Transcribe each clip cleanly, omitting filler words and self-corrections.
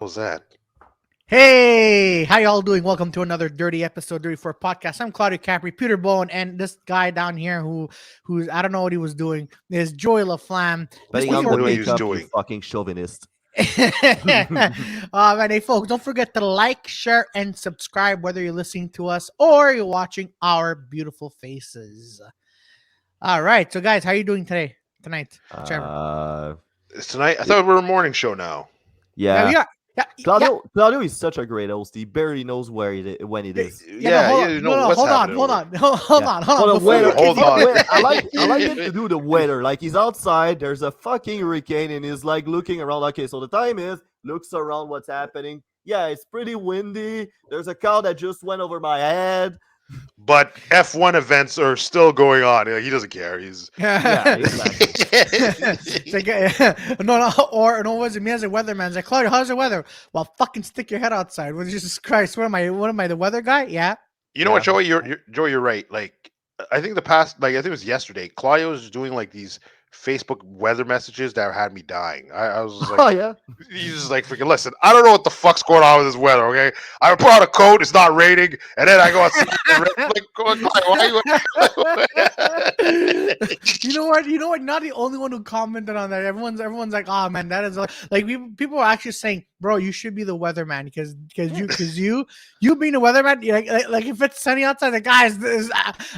Was that? Hey, how y'all doing? Welcome to another Dirty Episode 34 podcast. I'm Claudio Capri, Peter Bone, and this guy down here who's I don't know what he was doing is Joy LaFlamme. This Putting What on do the you know what he was makeup, you doing? fucking chauvinist. Man, hey folks, don't forget to like, share, and subscribe whether you're listening to us or you're watching our beautiful faces. All right, so guys, how are you doing tonight? Whichever. It's tonight? I thought we were a morning show now. Yeah, we Yeah. are. Yeah, Claudio is such a great host. He barely knows when it is. Yeah, hold on. you know No, what's hold on, happening hold over on, hold on. Well, the Before you weather, hold on. I like him to do the weather. Like he's outside, there's a fucking hurricane, and he's like looking around. Okay, so the time is looks around what's happening. Yeah, it's pretty windy. There's a car that just went over my head. But F1 events are still going on. He doesn't care. He's Yeah, exactly. It's like, or was it me as a weatherman? It's like, Claudia, how's the weather? Well, fucking stick your head outside. Well, Jesus Christ, what am I, the weather guy? Yeah. You know what, Yeah. Joey? You're right. Like, I think I think it was yesterday. Claudio was doing like these Facebook weather messages that had me dying. I was just Oh like, yeah. he's just like, freaking listen. I don't know what the fuck's going on with this weather. Okay, I put on a coat. It's not raining, and then I go outside. Like, why are you? You know what? Not the only one who commented on that. Everyone's like, oh man, that is like people are actually saying, bro, you should be the weatherman because you being the weatherman, like if it's sunny outside, the guys,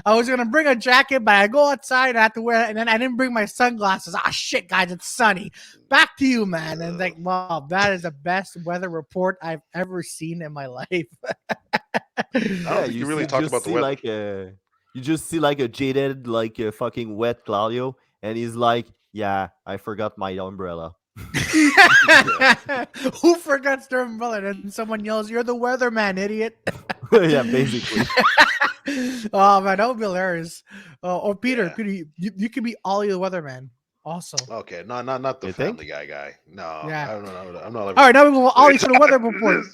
I was gonna bring a jacket, but I go outside and I have to wear it, and then I didn't bring my sunglasses. Ah, shit, guys, it's sunny. Back to you, man. And like, wow, that is the best weather report I've ever seen in my life. I don't think you really talked about the weather. You just see like a jaded, like a fucking wet Claudio, and he's like, "Yeah, I forgot my umbrella." Who forgets their umbrella? And someone yells, "You're the weatherman, idiot!" Yeah, basically. Oh man, that would be hilarious. Or Peter, you could be Ollie the weatherman. Also. Okay, not the You Family think? Guy. No, Yeah. I don't know. I'm not. All right, now we go Ollie for the weather report.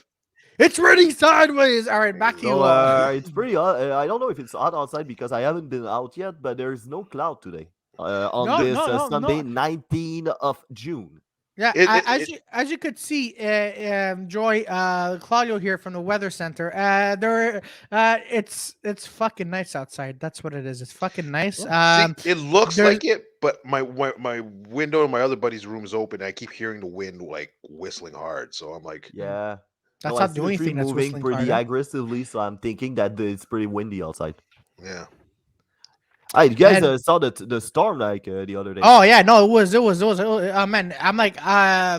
It's raining sideways. All right, back to you. So it's pretty hot. I don't know if it's hot outside because I haven't been out yet, but there's no cloud today. On No, this no, Sunday, no. 19th of June. Yeah, It- as you could see, Joy, Claudio here from the Weather Center. It's fucking nice outside. That's what it is. It's fucking nice. See, it looks there's- like it, but my window in my other buddy's room is open. I keep hearing the wind like whistling hard, so I'm like, Yeah. That's I not see the the only tree thing that's moving whistling pretty hard. aggressively, so I'm thinking that it's pretty windy outside. yeah. You guys And- saw the storm like the other day. Oh yeah, no, it was. Man, I'm like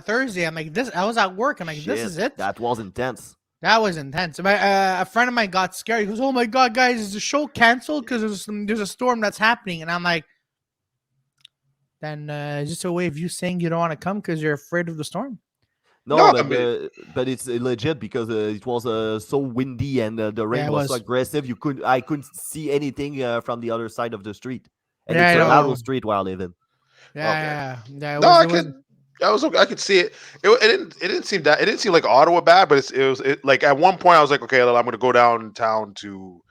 Thursday. I'm like this. I was at work. I'm like, this Shit, is it. That was intense. That was intense. A friend of mine got scared. He goes, "Oh my god, guys, is the show canceled because there's a storm that's happening?" And I'm like, "Then is this a way of you saying you don't want to come because you're afraid of the storm?" No, No, but I mean- but it's legit because it was so windy and the rain it was so was. aggressive. I couldn't see anything from the other side of the street, and Yeah, it's a I narrow know. street where I live in. Yeah. It No, was, I was. I could see it. It didn't seem that. It didn't seem like Ottawa bad, but it was. Like at one point, I was like, okay, well, I'm going to go downtown to.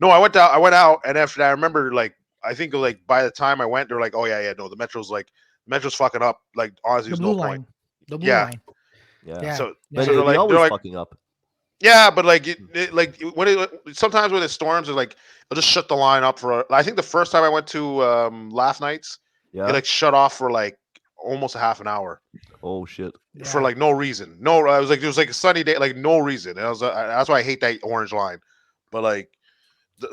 No, I went down. I went out, and after that, I remember like I think like by the time I went, they're like, oh yeah, no, the metro's fucking up. Like honestly, the there's blue no line. point. The blue Yeah. line. Yeah, Yeah. So, Yeah. so they're they always like, fucking up. yeah, but like, like when sometimes when it storms, it's like they'll just shut the line up for. I think the first time I went to last nights, Yeah. it like shut off for like almost a half an hour Oh shit. for like no reason. No, I was like, it was like a sunny day, like no reason. And I was that's why I hate that orange line. But like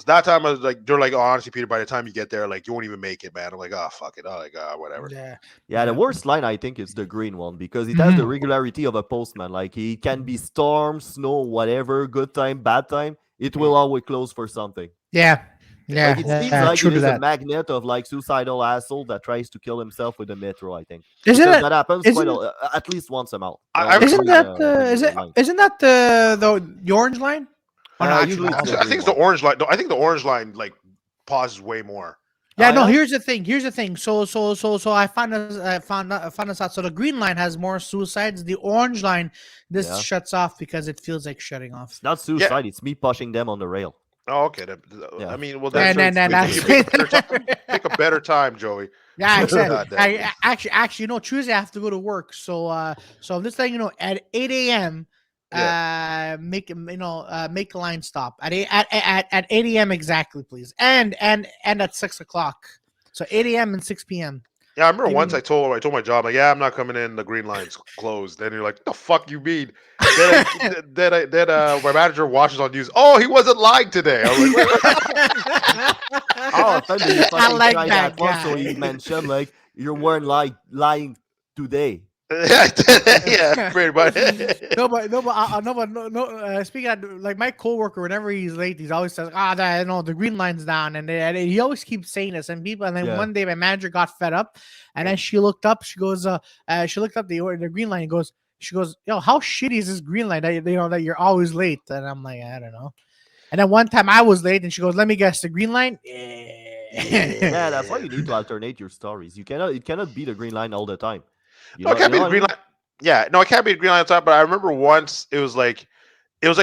that time, I was like, they're like, oh, honestly, Peter, by the time you get there, like you won't even make it, man. I'm like, oh fuck it, oh like whatever. Yeah. Yeah, the Yeah. worst line I think is the green one because it has the Mhm. regularity of a postman. Like it can be storm, snow, whatever, good time, bad time. It will always close for something. Yeah. Yeah. Like it seems like true it to is a that. magnet of like suicidal asshole that tries to kill himself with the metro. I think Isn't because it? that happens isn't at least once a month. Isn't that Is it? isn't that the orange line? Oh, no, actually, Usually it's not. the I think it's the green one. orange line. No, I think the orange line like pauses way more. Yeah, no. Yeah? Here's the thing. So I found us out. So the green line has more suicides. The orange line, this Yeah. shuts off because it feels like shutting off. It's not suicide. It's me pushing them on the rail. Oh, okay. I Yeah. mean, well, then That's And can you basically. pick a better time? Pick a better time, Joey. yeah, exactly. God damn. Actually, Tuesday I have to go to work. So I'm just letting you know at 8 a.m. Yeah. Make a line stop at 8 a.m. exactly, please, and at 6 o'clock. So 8 a.m. and 6 p.m. Yeah, I remember Give once me. I told my job, like, yeah, I'm not coming in. The green line's closed. Then you're like, the fuck you mean? Then my manager watches on news. Oh, he wasn't lying today. I was like, wait, How often do you I fucking like try that that one? So guy. he mentioned like you weren't lying today. yeah, pretty much. Speaking of, like my coworker, whenever he's late, he's always says, the green line's down, and he always keeps saying this. And then Yeah. one day my manager got fed up, and then she looked up. She looked up the green line. And she goes, yo, how shitty is this green line that that you're always late? And I'm like, I don't know. And then one time I was late, and she goes, let me guess, the green line. Yeah, that's why Yeah. you need to alternate your stories. It cannot be the green line all the time. No, it can't You be know the what I green mean? line. Yeah, no, it can't be the green line on top. But I remember once it was like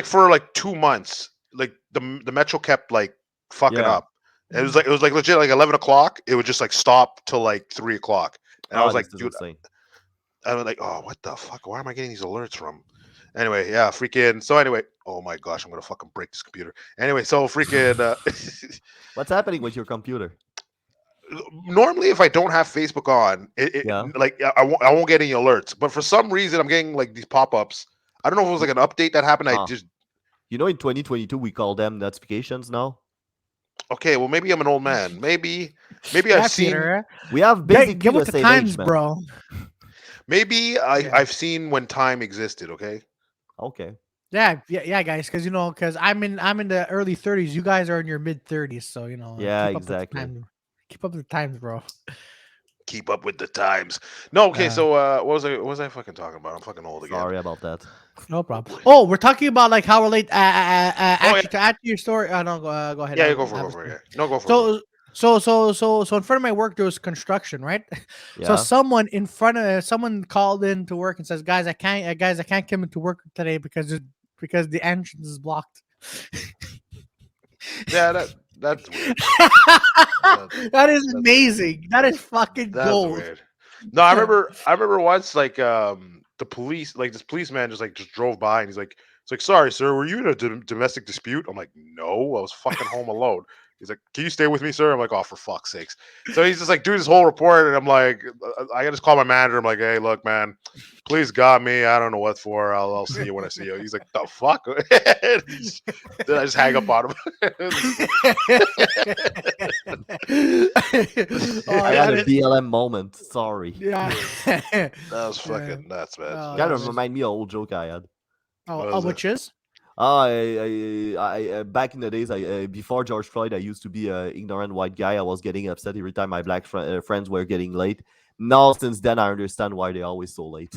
for like 2 months, like the metro kept like fucking Yeah. up. It was like legit like 11 o'clock. It would just like stop till like 3 o'clock, and I Oh, was this like, is dude, insane. I was like, oh, what the fuck? Where am I getting these alerts from? Anyway, yeah, freaking. So anyway, oh my gosh, I'm gonna fucking break this computer. Anyway, so freaking. What's happening with your computer? Normally, if I don't have Facebook on, Yeah. like I won't get any alerts. But for some reason, I'm getting like these pop ups. I don't know if it was like an update that happened. I Ah, just in 2022 we call them notifications now. okay. Well, maybe I'm an old man. Maybe I've Yeah, seen. Peter. We have Get basically with the the same age, times, man. bro. Maybe Yeah. I've seen when time existed. Okay. Okay. Yeah, guys, because I'm in the early 30s. You guys are in your mid 30s, so Yeah, keep up with the exactly. time. Keep up with the times, bro. Keep up with the times. No. Okay. Uh, So what was I fucking talking about? I'm fucking old again. Sorry about that. no Oh problem. boy. Oh, we're talking about like how we're late. Oh yeah. Actually, to add to your story, no, go ahead. Yeah. I Yeah, I go was for it. Yeah. No, go for it. Go for so so in front of my work there was construction, right? So Yeah. someone called in to work and says, guys, I can't come into work today because the entrance is blocked. it. Yeah. That's weird. That, That is that's weird. amazing. That is fucking That's gold. weird. No, I remember once like the police like this policeman just drove by and he's like, sorry sir, were you in a domestic dispute? I'm like, no, I was fucking home alone. He's like, can you stay with me, sir? I'm like, oh, for fuck's sakes. So he's just like doing this whole report, and I'm like, I just call my manager. I'm like, hey, look, man, please got me. I don't know what for. I'll see you when I see you. He's like, the fuck? Then I just hang up on him. Oh, I had that a is BLM moment. Sorry. yeah. That was Yeah. fucking nuts, man. Oh, Kind that of was remind me of old joke I had. What was it? which is Oh, back in the days, before George Floyd, I used to be an ignorant white guy. I was getting upset every time my black friends were getting late. Now, since then, I understand why they're always so late.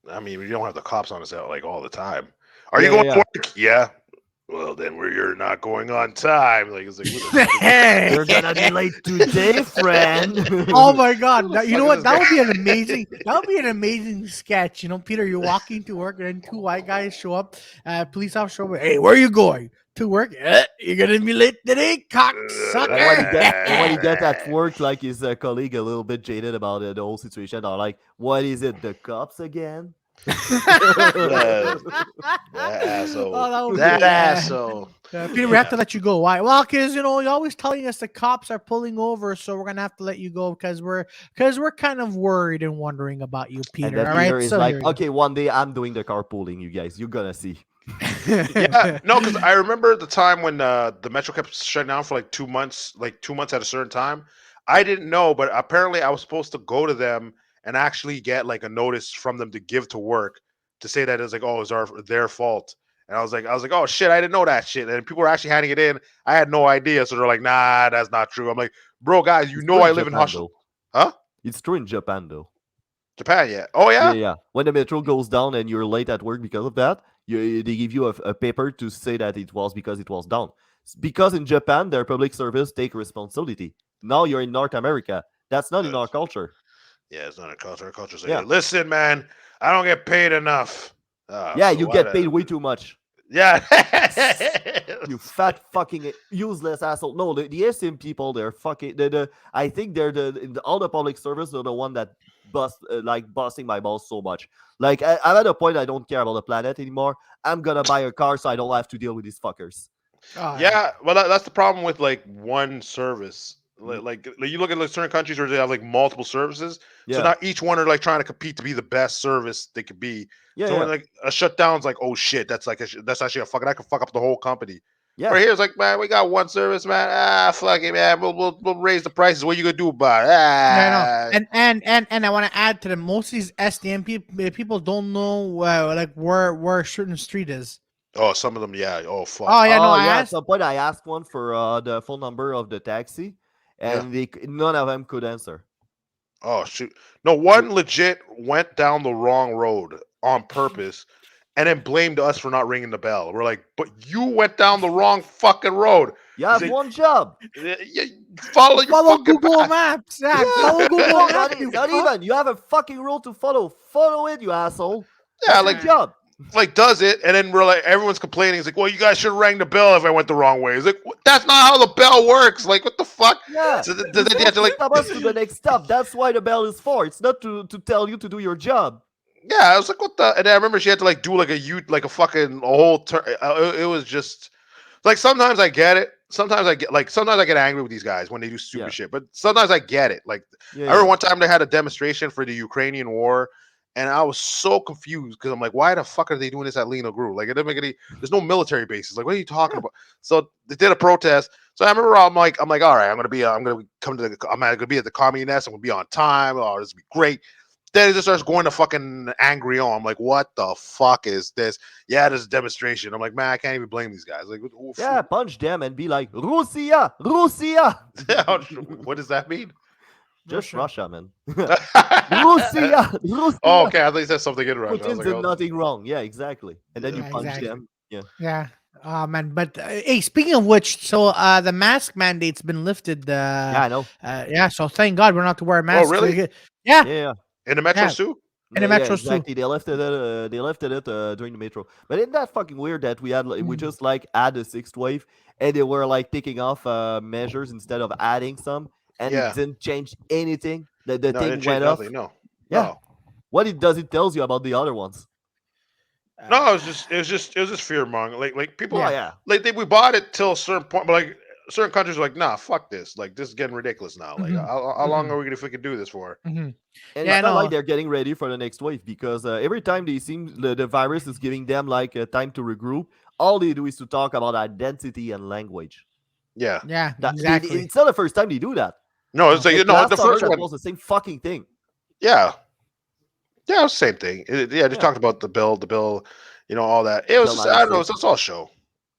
I mean, we don't have the cops on us out like all the time. Are you Yeah, yeah, going to yeah. work? Yeah. Well, then you're not going on time. Like it's like, what the fuck is hey. You're gonna be late today, friend. Oh my god! who the You fuck know is what? this guy? That would be an amazing sketch. Peter, you're walking to work, and then two white guys show up. Police officer, show up, hey, where are you going? To work? You're gonna be late today, And when cocksucker. he get at work, like his colleague, a little bit jaded about the whole situation, are like, "What is it? The cops again?" that, that Oh, asshole. that would That be asshole. Peter, we have to let you go. Why? Well, because you're always telling us the cops are pulling over, so we're gonna have to let you go because we're kind of worried and wondering about you, And Peter. then All Peter right, is so like, here "Okay, one day I'm doing the carpooling, you guys. You're gonna see." Yeah, no, because I remember the time when the metro kept shutting down for like 2 months at a certain time. I didn't know, but apparently I was supposed to go to them and actually get like a notice from them to give to work to say that it's like, oh, it's their fault. And I was like, oh shit, I didn't know that shit. And people were actually handing it in. I had no idea, so they're like, nah, that's not true. I'm like, bro, guys, you It's know true I in live in Japan, Hustle, though. huh? It's true in Japan, though. Japan, yeah. Oh Yeah, yeah. yeah. When the metro goes down and you're late at work because of that, they give you a paper to say that it was because it was down. Because in Japan, their public service take responsibility. Now you're in North America. That's not in our culture. Yeah, it's not a culture. Our culture's like, Yeah. hey, listen, man, I don't get paid enough. Yeah, So you why get the paid way too much. Yeah. You fat fucking useless asshole. No, the SM people, they're fucking. I think they're all the public service are the one that busting my balls so much. Like I'm at a point I don't care about the planet anymore. I'm gonna buy a car so I don't have to deal with these fuckers. Oh, yeah. Yeah, well, that's the problem with like one service. Mm, Like, you look at like certain countries where they have like multiple services, so Yeah, now each one are like trying to compete to be the best service they could be. yeah, So when yeah, like a shutdown's like, oh shit, that's like that's actually a fucking, I could fuck up the whole company. yeah. Where here's like, man, we got one service, man. Ah, fuck it, man. We'll raise the prices. What you gonna do about it? Yeah, I know. Ah. And I want to add to the most of these SDM people don't know like where a certain street is. Oh, some of them, yeah. Oh fuck. Oh yeah, no, Oh I yeah. At asked. some point, I asked one for the phone number of the taxi, Yeah. and none of them could answer. Oh shoot. No, one legit went down the wrong road on purpose and then blamed us for not ringing the bell. We're like, but you went down the wrong fucking road. You He's have like, one job. follow your Follow fucking Google path. Maps. Yeah, Yeah, follow Google no, Maps. You not fuck. even. You have a fucking rule to follow. Follow it, you asshole. Yeah, That's your like Yeah. job. does it, and then we're like, everyone's complaining. It's like, well, you guys should have rang the bell if I went the wrong way. It's like, that's not how the bell works. Like, what the fuck? Yeah. So You're then you have supposed to to like, stop us to the next stop. That's why the bell is for. It's not to tell you to do your job. yeah, I was like, what the? And I remember she had to like do like like a fucking a whole turn. It was just like sometimes I get it. Sometimes I get angry with these guys when they do Yeah. stupid shit. But sometimes I get it. Like Yeah, I remember yeah. one time they had a demonstration for the Ukrainian war, and I was so confused because I'm like, why the fuck are they doing this at Lena Gru? Like it doesn't make any. There's no military bases. Like what are you talking Yeah. about? So they did a protest. So I remember I'm like, all right, I'm gonna come to I'm gonna be at the Communist Nest. I'm gonna be on time. Oh, this will be great. Then it just starts going to fucking angry on. I'm like, what the fuck is this? Yeah, this is a demonstration. I'm like, man, I can't even blame these guys. Like, Yeah, punch them and be like, Russia, Russia. what does that mean? Just Russia. Russia, man. Russia, Russia. Oh, okay. I thought you said something in Russian. I was Putin like, did oh, nothing wrong. Yeah, exactly. And then you Yeah, punch exactly. them. Yeah. Yeah. Oh man, but hey, speaking of which, so the mask mandate's been lifted. Yeah, I know. Yeah, so thank God we're not to wear masks. really? Yeah, Yeah, yeah. in the metro yeah, too? in the Yeah, metros too. exactly. They lifted it during the metro. But isn't that fucking weird that we had we Mm. just like add a sixth wave and they were like taking off measures instead of adding some, and it Yeah. didn't change anything. The No, it thing didn't change went off. nothing. No, Yeah. no, What it does, it tells you about the other ones. no. It was just fear mongering. Like people, Oh Yeah. yeah. like we bought it till a certain point, but like certain countries are like, nah, fuck this. Like this is getting ridiculous now. Like Mhm. how long Mhm. are we gonna if we can do this for? Mhm. And Yeah, it's not like no. they're getting ready for the next wave because every time they seem the virus is giving them like time to regroup, all they do is to talk about identity and language. Yeah. Yeah, That exactly. it's not the first time they do that. No, it's like Like no. last The summer, first that one, was the same fucking thing. yeah, yeah, it was the same thing. Yeah, they Yeah, talked about the bill, all that. It was Bill just I don't know. 96. It's all show.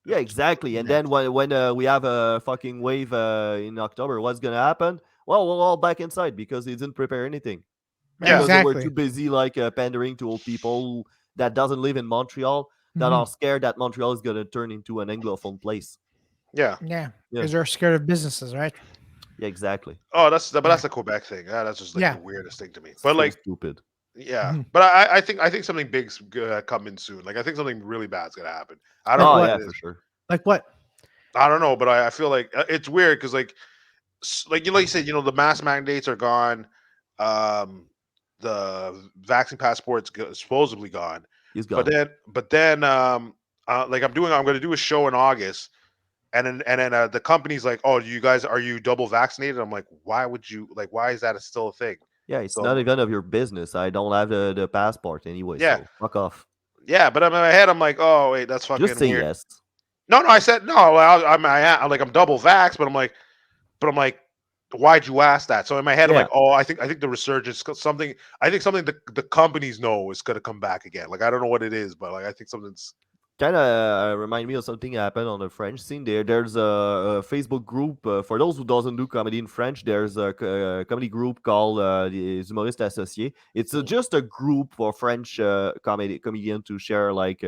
Yeah, exactly. And Yeah. then when we have a fucking wave in October, what's gonna happen? Well, we're all back inside because they didn't prepare anything Yeah, Yeah, because they were exactly. too busy like pandering to old people that doesn't live in Montreal that Mhm. are scared that Montreal is gonna turn into an anglophone place. yeah. Yeah, Yeah, because they're scared of businesses, right? yeah, exactly. Oh, but Yeah. that's a Quebec thing. Yeah, that's just like Yeah. the weirdest thing to me. But So like, stupid. yeah. Mhm. But I think something big's coming soon. Like I think something really bad's gonna happen. I don't Like know Oh what what? yeah, it for is. sure. Like what? I don't know, but I feel like it's weird because like you said, the mask mandates are gone. Um, the vaccine passport's supposedly gone. He's But gone. like I'm going to do a show in August, and then the company's like, oh, you guys, are you double vaccinated? I'm like, why is that still a thing? Yeah, it's not So even of your business. I don't have the passport anyway, yeah, so fuck off. yeah, but in my head, I'm like, oh wait, that's Just fucking say weird. yes. No, no, I said no. I'm like I'm double vax, but I'm like, why'd you ask that? So in my head, I'm Yeah. like, oh, I think the resurgence something. I think something the companies know is gonna come back again. Like I don't know what it is, but like I think something's Kind of remind me of something happened on the French scene. There's a Facebook group for those who doesn't do comedy in French. There's a comedy group called Les Humoristes Associés. It's just a group for French comedian to share like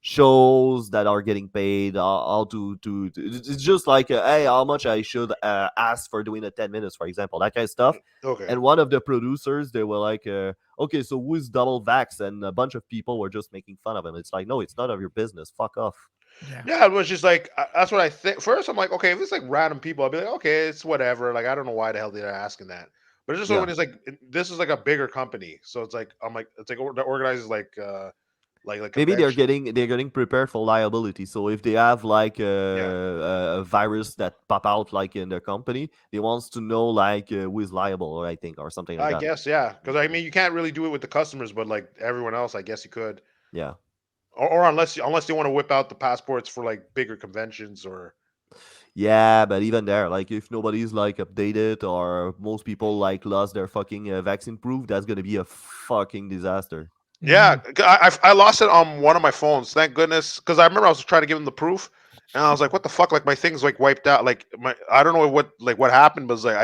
shows that are getting paid, how to it's just like hey, how much I should ask for doing a 10 minutes, for example, that kind of stuff. Okay. And one of the producers, they were like, okay, so who's double vax? And a bunch of people were just making fun of him. It's like, no, it's none of your business, fuck off. Yeah. Yeah, it was just like that's what I think. First, I'm like, okay, if it's like random people, I'll be like, okay, it's whatever. Like, I don't know why the hell they're asking that. But it's just Yeah, when it's like this is like a bigger company, so it's like I'm like it's like the organizers like maybe convention. they're getting prepared for liability. So if they have like Yeah, a virus that pop out like in their company, they wants to know like who is liable, or I think, or something like I that. guess yeah, because I mean you can't really do it with the customers, but like everyone else, I guess you could, Yeah. or unless they want to whip out the passports for like bigger conventions or Yeah, but even there, like if nobody's like updated or most people like lost their fucking vaccine proof, that's gonna be a fucking disaster. yeah, Mhm. I lost it on one of my phones. Thank goodness, because I remember I was trying to give them the proof, and I was like, "What the fuck?" Like my thing's like wiped out. Like my I don't know what happened, but it's like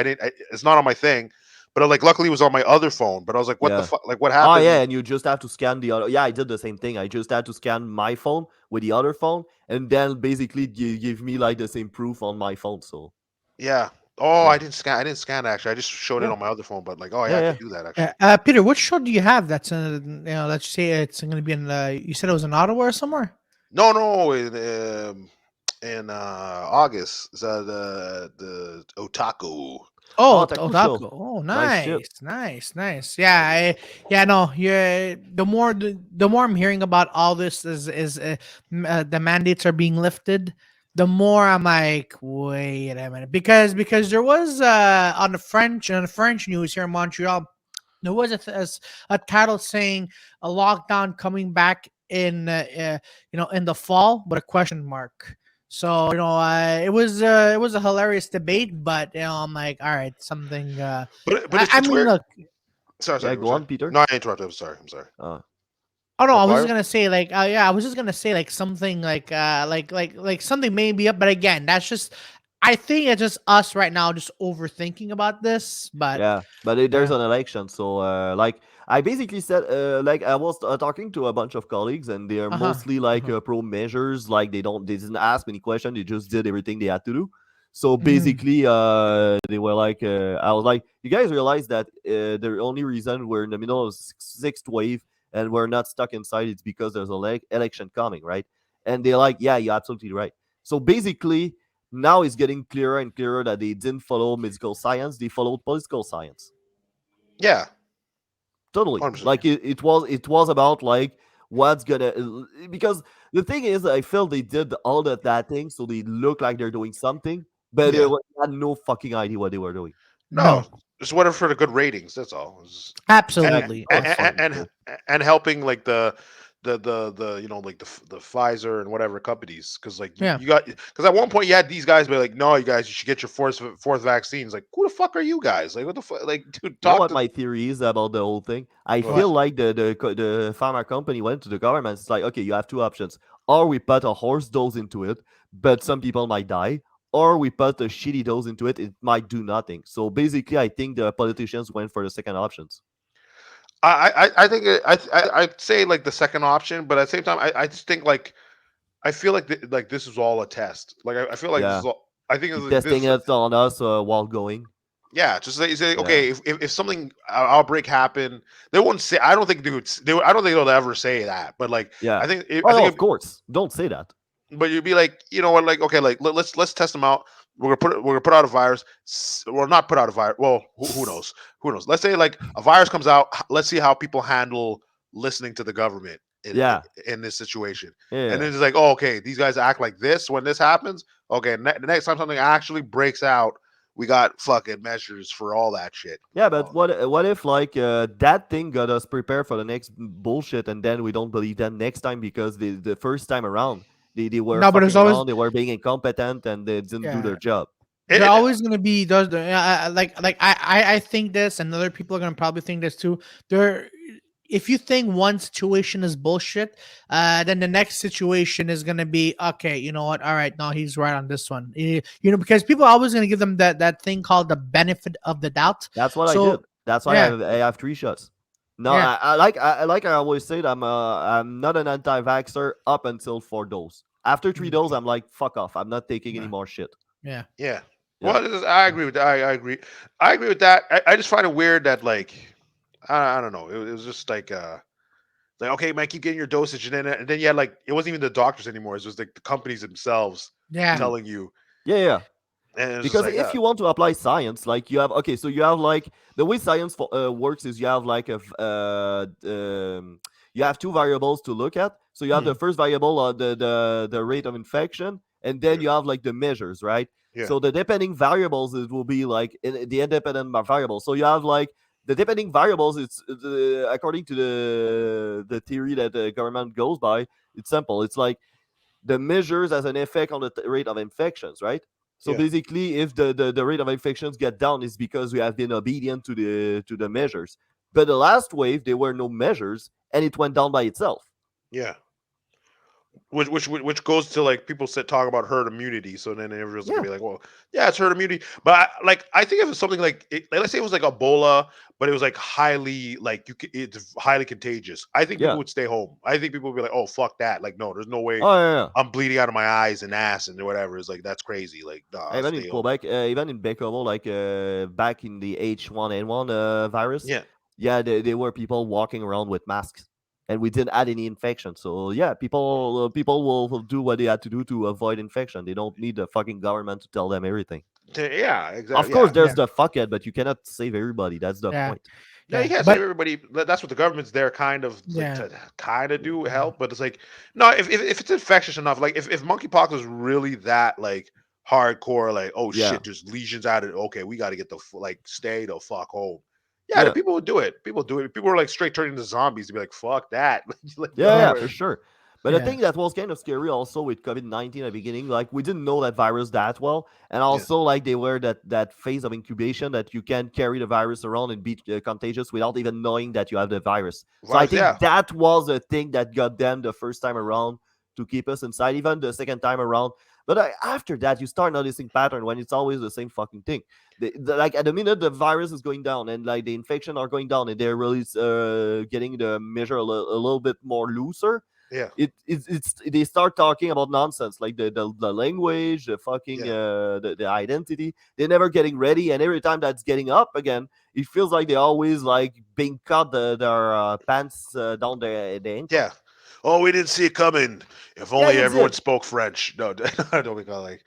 it's not on my thing, but like luckily it was on my other phone. But I was like, "What the Yeah. fuck? Like what Oh happened?" yeah, and you just have to scan the other. Yeah, I did the same thing. I just had to scan my phone with the other phone, and then basically give me like the same proof on my phone. So Yeah. Oh, yeah, I didn't scan actually. I just showed it yeah, on my other phone. But like, oh yeah, yeah, I yeah. could do that Yeah. actually. Peter, which show do you have that's let's say it's going to be in you said it was in Ottawa or somewhere? No, no, in August. It's the Otaku. Oh, Oh, Taku show. Otaku. Oh, Nice shit. nice, nice, nice. Yeah, yeah. No, yeah. The more I'm hearing about all this the mandates are being lifted, the more I'm like, wait a minute, because there was on the French news here in Montreal, there was a title saying a lockdown coming back in in the fall, but a question mark. So it was a hilarious debate, but I'm like, all right, something. But I it's mean, weird. look. Sorry, Yeah, sorry. I'm go sorry. on, Peter. No, I interrupted. I'm sorry. I'm sorry. Uh, Oh no, Oh, I was just fire. gonna say like, yeah, I was just gonna say like something like something may be up, but again, that's just. I think it's just us right now, just overthinking about this. But Yeah, but there's yeah, an election, so like I basically said, like I was talking to a bunch of colleagues, and they are uh huh, mostly like uh pro measures. Like they didn't ask many questions; they just did everything they had to do. So huh. basically, they were like, I was like, you guys realize that the only reason we're in the middle of sixth wave and we're not stuck inside is because there's an election coming, right? And they're like, yeah, you're absolutely right. So basically, now it's getting clearer and clearer that they didn't follow medical science; they followed political science. Yeah, Totally. 100%. Like it was about like what's gonna because the thing is, I feel they did all that thing so they look like they're doing something, but Yeah. had no fucking idea what they were doing. No, No, just whatever for the good ratings. That's all. And Exactly. absolutely, That was and fucking and, cool. and helping like the like the Pfizer and whatever companies because like yeah. you got because at one point you had these guys be like, no, you guys, you should get your fourth vaccines. Like, who the fuck are you guys? Like, what the fuck? Like, dude, You know talk what to my theory is about the whole thing? I what? feel like the pharma company went to the government. It's like, okay, you have two options: or we put a horse dose into it, but some people might die, or we put a shitty dose into it, it might do nothing. So basically, I think the politicians went for the second options. I think I'd say like the second option, but at the same time, I just think like I feel like like this is all a test. Like I feel like this Yeah, is all. I think keep this testing is it on us while going. yeah. Just say Yeah, okay, if something outbreak happened, they won't say. I don't think they would. I don't think they'll ever say that. But like yeah. I Oh, no, think of course. Don't say that. but you'd be like, you know what, like okay, like let's test them out. We're gonna put out a virus. Well, not put out a virus. Well, who knows? Who knows? Let's say like a virus comes out. Let's see how people handle listening to the government Yeah, in this situation. And yeah. then it's like, oh, okay, these guys act like this when this happens. Okay, the next time something actually breaks out, we got fucking measures for all that shit. Yeah, Like, but oh, what if like that thing got us prepared for the next bullshit, and then we don't believe them next time because the first time around they were No, but fucking there's always around, they were being incompetent, and they didn't do yeah. their job. They're it, always gonna be those. Like I think this, and other people are gonna probably think this too. There, if you think one situation is bullshit, then the next situation is gonna be okay. You know what? All right, no, he's right on this one. Because people are always gonna give them that thing called the benefit of the doubt. That's what I did. So That's why yeah, I have 3 shots. No, Yeah. I always said I'm not an anti-vaxxer up until 4 doses. After 3 doses, I'm like fuck off. I'm not taking any Yeah. more shit. Yeah. Yeah. Yeah. Well, I agree with that. I agree. I agree with that. I just find it weird that like I don't know. It was just like okay, man, keep getting your dosage, and then you had like it wasn't even the doctors anymore. It was like the companies themselves Yeah. Mm. telling you, Yeah, yeah. and it was just Because like if you want to apply science, like you have okay, so you have like the way science works is you have like you have two variables to look at. So you have the Mhm. first variable, the rate of infection, and then yeah, you have like the measures, right? yeah, So the depending variables it will be like the independent variables. So you have like the depending variables. It's according to the theory that the government goes by. It's simple. It's like the measures as an effect on the rate of infections, right? So yeah, basically, if the rate of infections get down, it's because we have been obedient to the measures. But the last wave, there were no measures, and it went down by itself. yeah. Which goes to like people said talk about herd immunity. So then everyone's gonna Yeah, be like, well, yeah, it's herd immunity. But I think if it's something like let's say it was like Ebola, but it was like highly like it's highly contagious. I think people yeah. would stay home. I think people would be like, oh fuck that. Like no, there's no way Oh yeah, I'm bleeding out of my eyes and ass and whatever. It's like that's crazy. Like nah, yeah. I'll Even in stay home. Quebec, even in Baie-Comeau, like back in the H1N1 virus, Yeah, yeah, there were people walking around with masks, and we didn't add any infection. So yeah, people will do what they had to do to avoid infection. They don't need the fucking government to tell them everything. yeah, Of exactly. course, Yeah, there's Yeah. the fuckhead, but you cannot save everybody. That's the Yeah. point. yeah, you Yeah. can't save But everybody. That's what the government's there, kind of like yeah. to kind of do Yeah. help. But it's like, no, if it's infectious enough, like if monkeypox was really that like hardcore, like oh Yeah, shit, there's lesions out of it. Okay, we got to get like stay the fuck home. Yeah, the yeah, people would do it. People do it. People were like straight turning into zombies to be like, fuck that. Like yeah, no, yeah, Yeah. for sure. But the Yeah. thing that was kind of scary also with COVID-19 at the beginning, like we didn't know that virus that well, and yeah, also like they were that phase of incubation that you can carry the virus around and be contagious without even knowing that you have the virus. So I virus. Yeah, think that was a thing that got them the first time around to keep us inside, even the second time around. But after that, you start noticing pattern when it's always the same fucking thing. Like at the minute the virus is going down and like the infection are going down and they're really getting the measure a little bit more looser, yeah, it's they start talking about nonsense like the language, the fucking yeah. the identity. They're never getting ready, and every time that's getting up again, it feels like they always like being cut their pants down the Yeah. ankles. Oh, we didn't see it coming. If Yeah, only that's everyone it. spoke French. No, I don't think I like.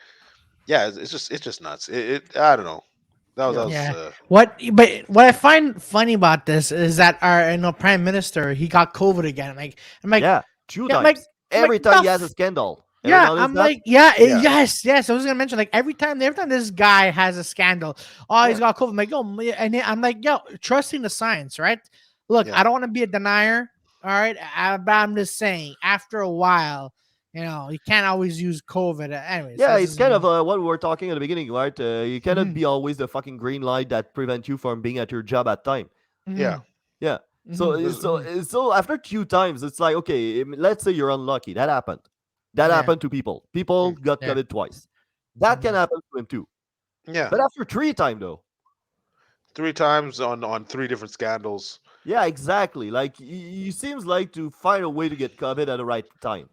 Yeah, it's just nuts. I don't know. That Yeah, was Yeah. But what I find funny about this is that our prime minister, he got COVID again. I'm like, yeah, two yeah, times. I'm like Every the time he has a scandal. Ever yeah, notice I'm that? like, yeah, yeah, yes. I was gonna mention like every time this guy has a scandal, oh, he's Yeah, got COVID. I'm like, I'm like, yo, trusting the science, right? Look, yeah, I don't want to be a denier, all right, but I'm just saying, after a while, you can't always use COVID. Anyways, yeah. this It's is kind of what we were talking at the beginning, right? You cannot mhm, be always the fucking green light that prevent you from being at your job at time. yeah, mhm, Yeah. So mhm, so after two times, it's like okay, let's say you're unlucky. That happened. That yeah, happened to people. People mm, got yeah, COVID twice. That can mhm, happen to him too. yeah. But after three times though, Three times on three different scandals. yeah, exactly. Like he seems like to find a way to get COVID at the right time.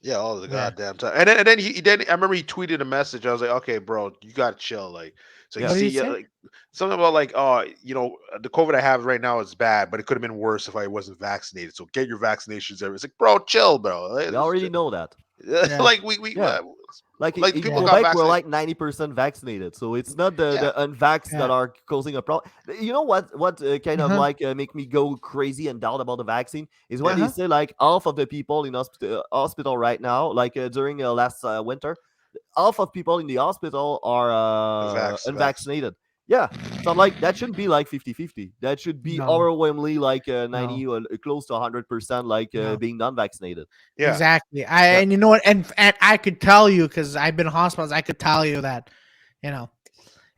Yeah, all the yeah. goddamn time. And then then I remember he tweeted a message. I was like, okay, bro, you gotta chill. Like, so you Yeah. What did he see, say? like something about like, oh, the COVID I have right now is bad, but it could have been worse if I wasn't vaccinated. So get your vaccinations. It's like, bro, chill, bro. We already know that. Yeah, Like we Yeah. Like like in people yeah, got Quebec, we're vaccinated. like 90% vaccinated, so it's not Yeah, the unvax yeah, that are causing a problem. You know what kind of uh-huh, like make me go crazy and doubt about the vaccine is when yeah, they uh-huh, say like half of the people in hospital right now, like during last winter, half of people in the hospital are vax. unvaccinated. Yeah. So I'm like, that shouldn't be like 50-50. That should be no, overwhelmingly like no, 90 or close to 100% like no. being non-vaccinated. Yeah, Exactly. yeah, And you know what? And I could tell you because I've been in hospitals. I could tell you that, you know,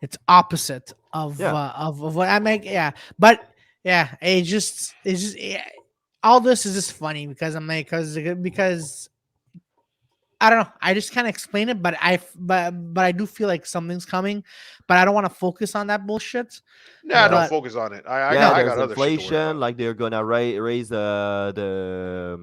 it's opposite Yeah. of what I make. Yeah, but yeah, it's just all this is just funny because I'm like because I don't know. I just can't explain it, but I do feel like something's coming, but I don't want to focus on that bullshit. Nah, Yeah. don't But focus on it. I Yeah, got no, I there's got other shit to worry inflation. about. Like they're gonna raise they're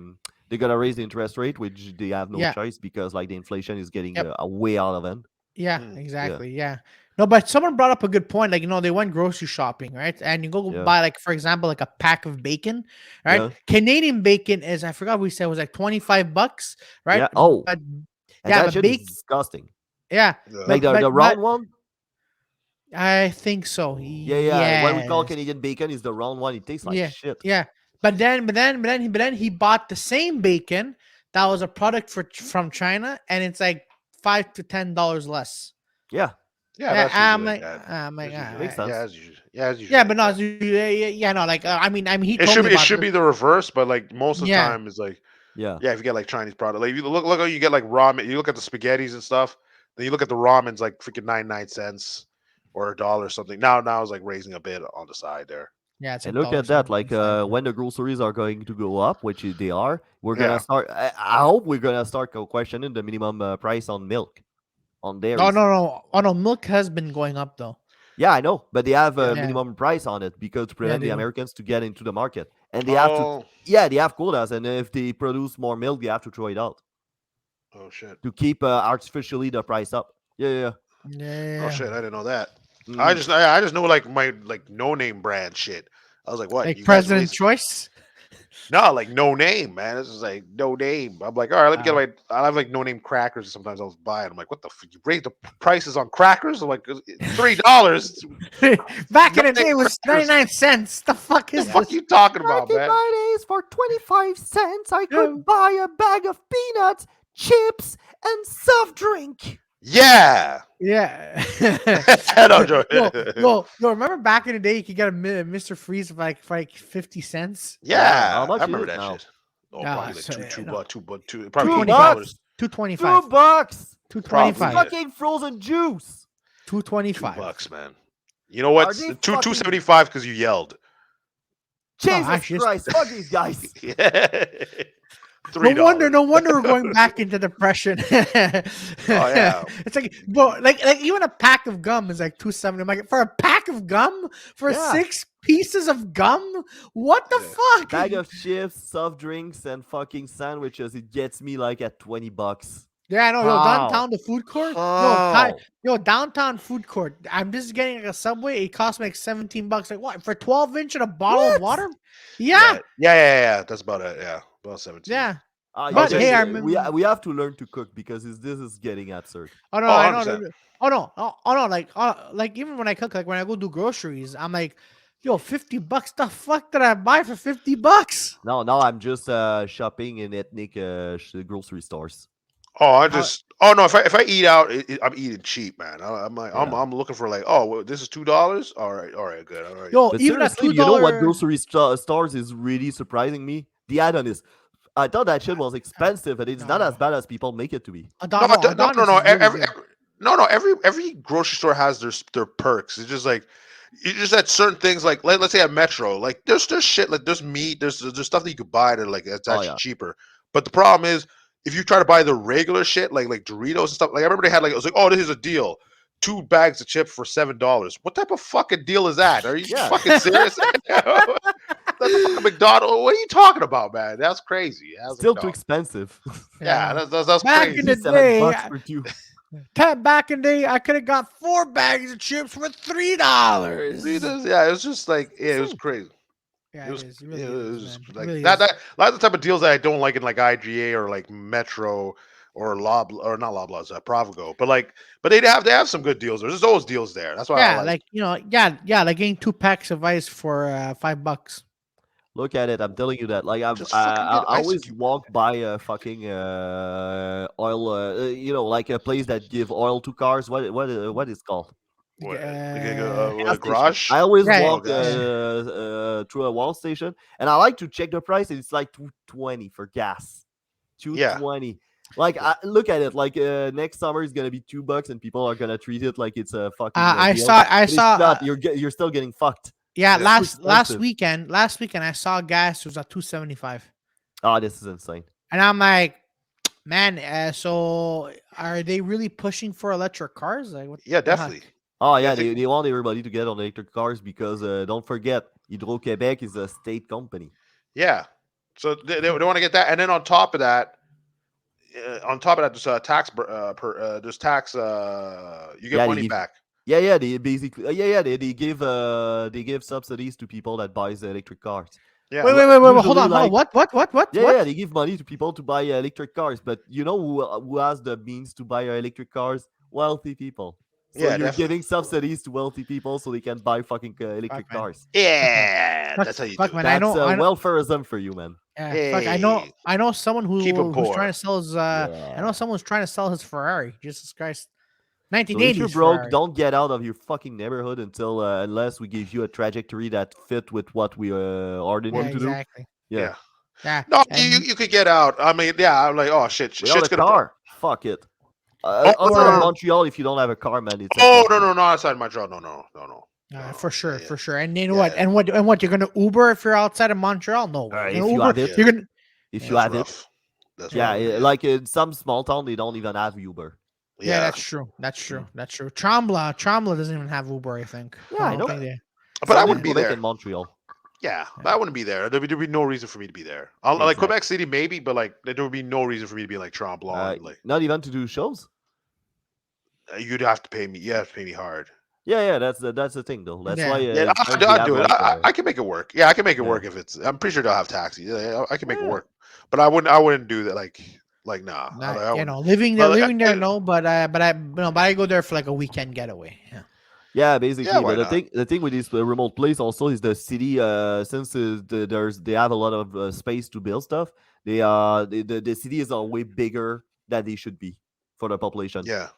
gonna raise the interest rate, which they have no yeah, choice because like the inflation is getting yep, way out of hand. yeah, Hmm. Yeah, exactly, yeah. No, but someone brought up a good point. Like they went grocery shopping, right? And you go yeah, buy like, for example, like a pack of bacon, right? yeah, Canadian bacon is I forgot what we said was like $25, right? yeah. Oh, But and yeah, that but shit is bacon, disgusting. yeah, Yeah. Like the but round one. I think so. Yeah, yeah. What we call Yes. Canadian bacon is the round one. It tastes like Yeah. shit. Yeah. But then he bought the same bacon that was a product from China, and it's like $5 to $10 less. Yeah, Yeah, Yeah. that's usually I'm like like, that. I'm like, makes Yeah, sense. as usually yeah, but like no, that. yeah, no, like, I mean, he It told should me be it about should this. be the reverse, but like most of the Yeah. time is like Yeah. yeah, if you get like Chinese product, like if you look how you get like ramen, you look at the spaghettis and stuff, then you look at the ramen's like freaking 99 cents or $1 or something. Now it's like raising a bit on the side there. Yeah, it's And like look dollar at that, seventy like five. when the groceries are going to go up, which they are, we're gonna Yeah. start. I hope we're gonna start questioning the minimum price on milk, on Oh dairies. no, no, oh no, milk has been going up though. Yeah, I know, but they have a Yeah. Yeah, minimum price on it because to yeah, prevent they the do. Americans to get into the market, and they have to. Oh. Yeah, they have quotas, and if they produce more milk, they have to throw it out Oh shit. to keep artificially the price up. Yeah, yeah. Oh Yeah, shit. I didn't know that. Mm-hmm. I just know like my like no name brand shit. I was like, what? like You guys President releasing? Choice. No, like no name, man. This is like no name. I'm like, all right, let me get Uh, my. I have like no name crackers. Sometimes I'll buy it. I'm like, what the? You raised the prices on crackers? I'm like, $3. Back in No the name day, it was crackers. 99 cents. The fuck The is fuck this? you talking Back about, in man? my days, for 25 cents, I Yeah. could buy a bag of peanuts, chips, and soft drink. Yeah. Yeah. No, Joe. Yo, remember back in the day you could get a Mr. Freeze for like 50 cents? Yeah, how Yeah, I much is remember it that now? shit. Oh, Ah, probably like so, no. probably Two $8. 225. bucks. 225. 2 bucks. Probably, $225. yeah. Fucking frozen juice. 225. $2, man. You know Are what? they Two fucking 275 because you yelled. No, Jesus actually, Christ? Fuck these guys. Yeah. no wonder, $3. no wonder we're going back into depression. Oh yeah. It's like, bro, like even a pack of gum is like 270. I'm like, for a pack of gum, for Yeah. 6 pieces of gum, what the Yeah. fuck? Bag of chips, soft drinks, and fucking sandwiches. It gets me like at 20 bucks. Yeah, I know. Yo, How? downtown the food court. How? Yo, downtown food court. I'm just getting like a Subway. It costs me like $17. Like what for 12-inch and a bottle of What? water? Yeah, Yeah. That's about it. Yeah, about 17. yeah. You But Okay. hey, I guys, remember. we have to learn to cook because this is getting absurd. Oh no, Oh, I 100%. know. Oh no, like even when I cook, like when I go do groceries, I'm like, yo, $50. The fuck did I buy for $50? No, I'm just shopping in ethnic grocery stores. Oh, How, Oh no, if I eat out, I'm eating cheap, man. I'm like, Yeah. I'm looking for like, oh, well, this is $2. All right, good. All right. yo, But even a seriously, two you know what dollar. grocery stores is really surprising me? The add-on. I thought that shit was expensive, and it's not as No, bad as people make it to be. Adonis is really good. No. Every grocery store has their perks. It's just like you just at certain things like let's say at Metro, like there's shit like there's meat, there's stuff that you could buy that like it's Oh actually yeah. cheaper. But the problem is if you try to buy the regular shit like Doritos and stuff, like I remember they had like it was like, oh, this is a deal. 2 bags of chips for $7. What type of fucking deal is that? Are you Yeah. fucking serious? That's a fucking McDonald's. What are you talking about, man? That's crazy. That's Still too McDonald's. expensive. Yeah, that's Back crazy. in the 7 day, bucks for two. back in the day, I could have got 4 bags of chips for $3. Yeah, it was just like it was Insane. crazy. Yeah, It was, it is. It really it is, was man. It like really that. is. That a lot of the type of deals that I don't like in like IGA or like Metro or or not Loblaws, Provigo. But they have some good deals. There's always deals there. That's why I Yeah, like. like yeah, like getting 2 packs of ice for $5. Look at it. I'm telling you that. Like Just fucking get I ice always cube. walk by a fucking oil. Like a place that give oil to cars. What is called? What Gas a station. garage? I always Yeah, Oh, walk gas. through a wall station, and I like to check the price. And it's like 220 for gas. Yeah. 220. Like Yeah. look at it. Like next summer is gonna be $2, and people are gonna treat it like it's a fucking I deal. saw But it's not. You're still getting fucked. yeah, It's too last expensive. weekend I saw gas was at 275. Oh, this is insane. And I'm like, Man, so are they really pushing for electric cars? Like what Yeah, the heck? definitely. Oh Yeah, yeah, I think they want everybody to get on electric cars because don't forget, Hydro-Québec is a state company. yeah. So they want to get that, and then on top of that, there's tax there's tax. You get Yeah, they money give. back. Yeah, they basically. They give subsidies to people that buys electric cars. Yeah, Wait, hold Usually, on, hold on. like What? they give money to people to buy electric cars. But you know who has the means to buy electric cars? Wealthy people. So yeah, you're definitely. giving subsidies to wealthy people so they can buy fucking Fuck, electric man. cars. Fuck, man. Yeah, Fuck, that's how you fuck, do man. it. That's I know. welfareism for you, man. Yeah, fuck. Hey, I know someone keep them who's trying poor. to sell his. I know Yeah. someone's trying to sell his Ferrari. Jesus Christ, So if you're 1980s broke, Ferrari. don't get out of your fucking neighborhood until unless we give you a trajectory that fit with what we ordered Yeah, you to do. exactly. Yeah. Yeah. Yeah, No, and you could get out. I mean, yeah, I'm like, oh shit, Without shit's a gonna. car, fuck it. Outside of Or Montreal, if you don't have a car, man, it's oh no impossible. no not outside Montreal. No. for Yeah sure, yeah for sure. And you know what? yeah. And what? You're gonna Uber if you're outside of Montreal? No way. You're If gonna you Uber. have it, Yeah. You're gonna. if you Yeah, That's have it, rough. That's yeah, rough. Yeah like in some small town, they don't even have Uber. yeah, yeah. that's true. That's Mm. true. That's true. Trembla doesn't even have Uber. I think. Yeah, I I don't know. think they. But I Some wouldn't in be Quebec there. and Montreal. Yeah, but Yeah. I wouldn't be there. There'd be no reason for me to be there. Like Exactly. Quebec City, maybe, but like there would be no reason for me to be like Tremblant. Like Not even to do shows. you'd have to pay me. You have to pay me hard. Yeah, that's the thing though. That's why Yeah. Yeah, sometimes they I'll have do it. like I can make it work. Yeah, I can make it yeah, work if it's. I'm pretty sure they'll have taxis. Yeah, I can make it yeah. work. But I wouldn't. I wouldn't do that. Like nah. Not I you wouldn't. know Like, living there no, but I go there for like a weekend getaway. Yeah. Yeah, yeah, basically. why But not? the thing with this remote place also is the city. Since they have a lot of space to build stuff. The city is way bigger than they should be for the population. Yeah,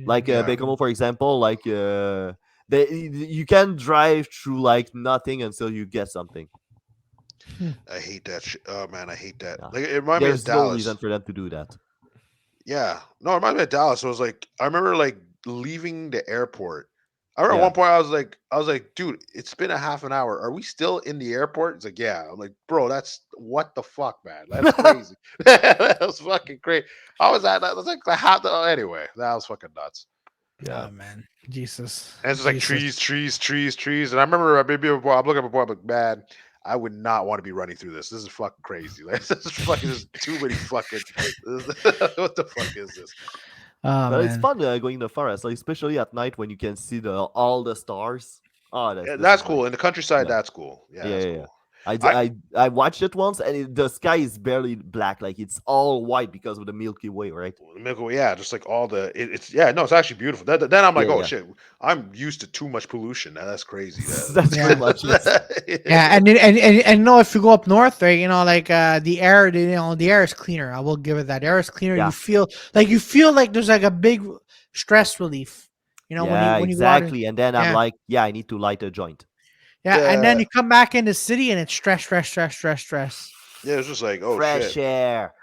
Like yeah. Baie-Comeau, for example, like you can drive through like nothing until you get something. I hate that shit. Oh man, I hate that. Yeah. Like it reminded me of There's no reason Dallas. for them to do that. Yeah. No, it reminded me of Dallas. So it was like I remember like leaving the airport. I remember at Yeah. one point I was like, dude, it's been a half an hour. Are we still in the airport? It's like, yeah. I'm like, bro, that's what the fuck, man. That's crazy. That was fucking crazy. I was at that was like anyway. That was fucking nuts. Yeah. Oh man, Jesus, And it's just like Jesus. trees. And I remember maybe I'm looking at before, I'm like, man, I would not want to be running through this. This is fucking crazy. Like this is fucking there's too many fucking what the fuck is this? Oh But it's man. fun going in the forest, like especially at night when you can see the all the stars. Oh, Yeah, this that's is cool. nice. In the countryside, Yeah. that's cool. Yeah, Yeah, that's yeah, yeah. cool. I I watched it once, and the sky is barely black, like it's all white because of the Milky Way, right? Milky Way, yeah, just like all it's yeah, no, it's actually beautiful. Then I'm Yeah, like, oh yeah. shit, I'm used to too much pollution. That's crazy. That's pretty Yeah. much it. Yeah, and no, if you go up north, right, like the air, the air is cleaner. I will give it that. Air is cleaner. Yeah, You feel like there's like a big stress relief. yeah, When you go out. exactly. And then I'm Yeah, like, yeah, I need to light a joint. yeah, and then Yeah, you come back in the city and it's stress. yeah, it's just like, oh Fresh shit. air.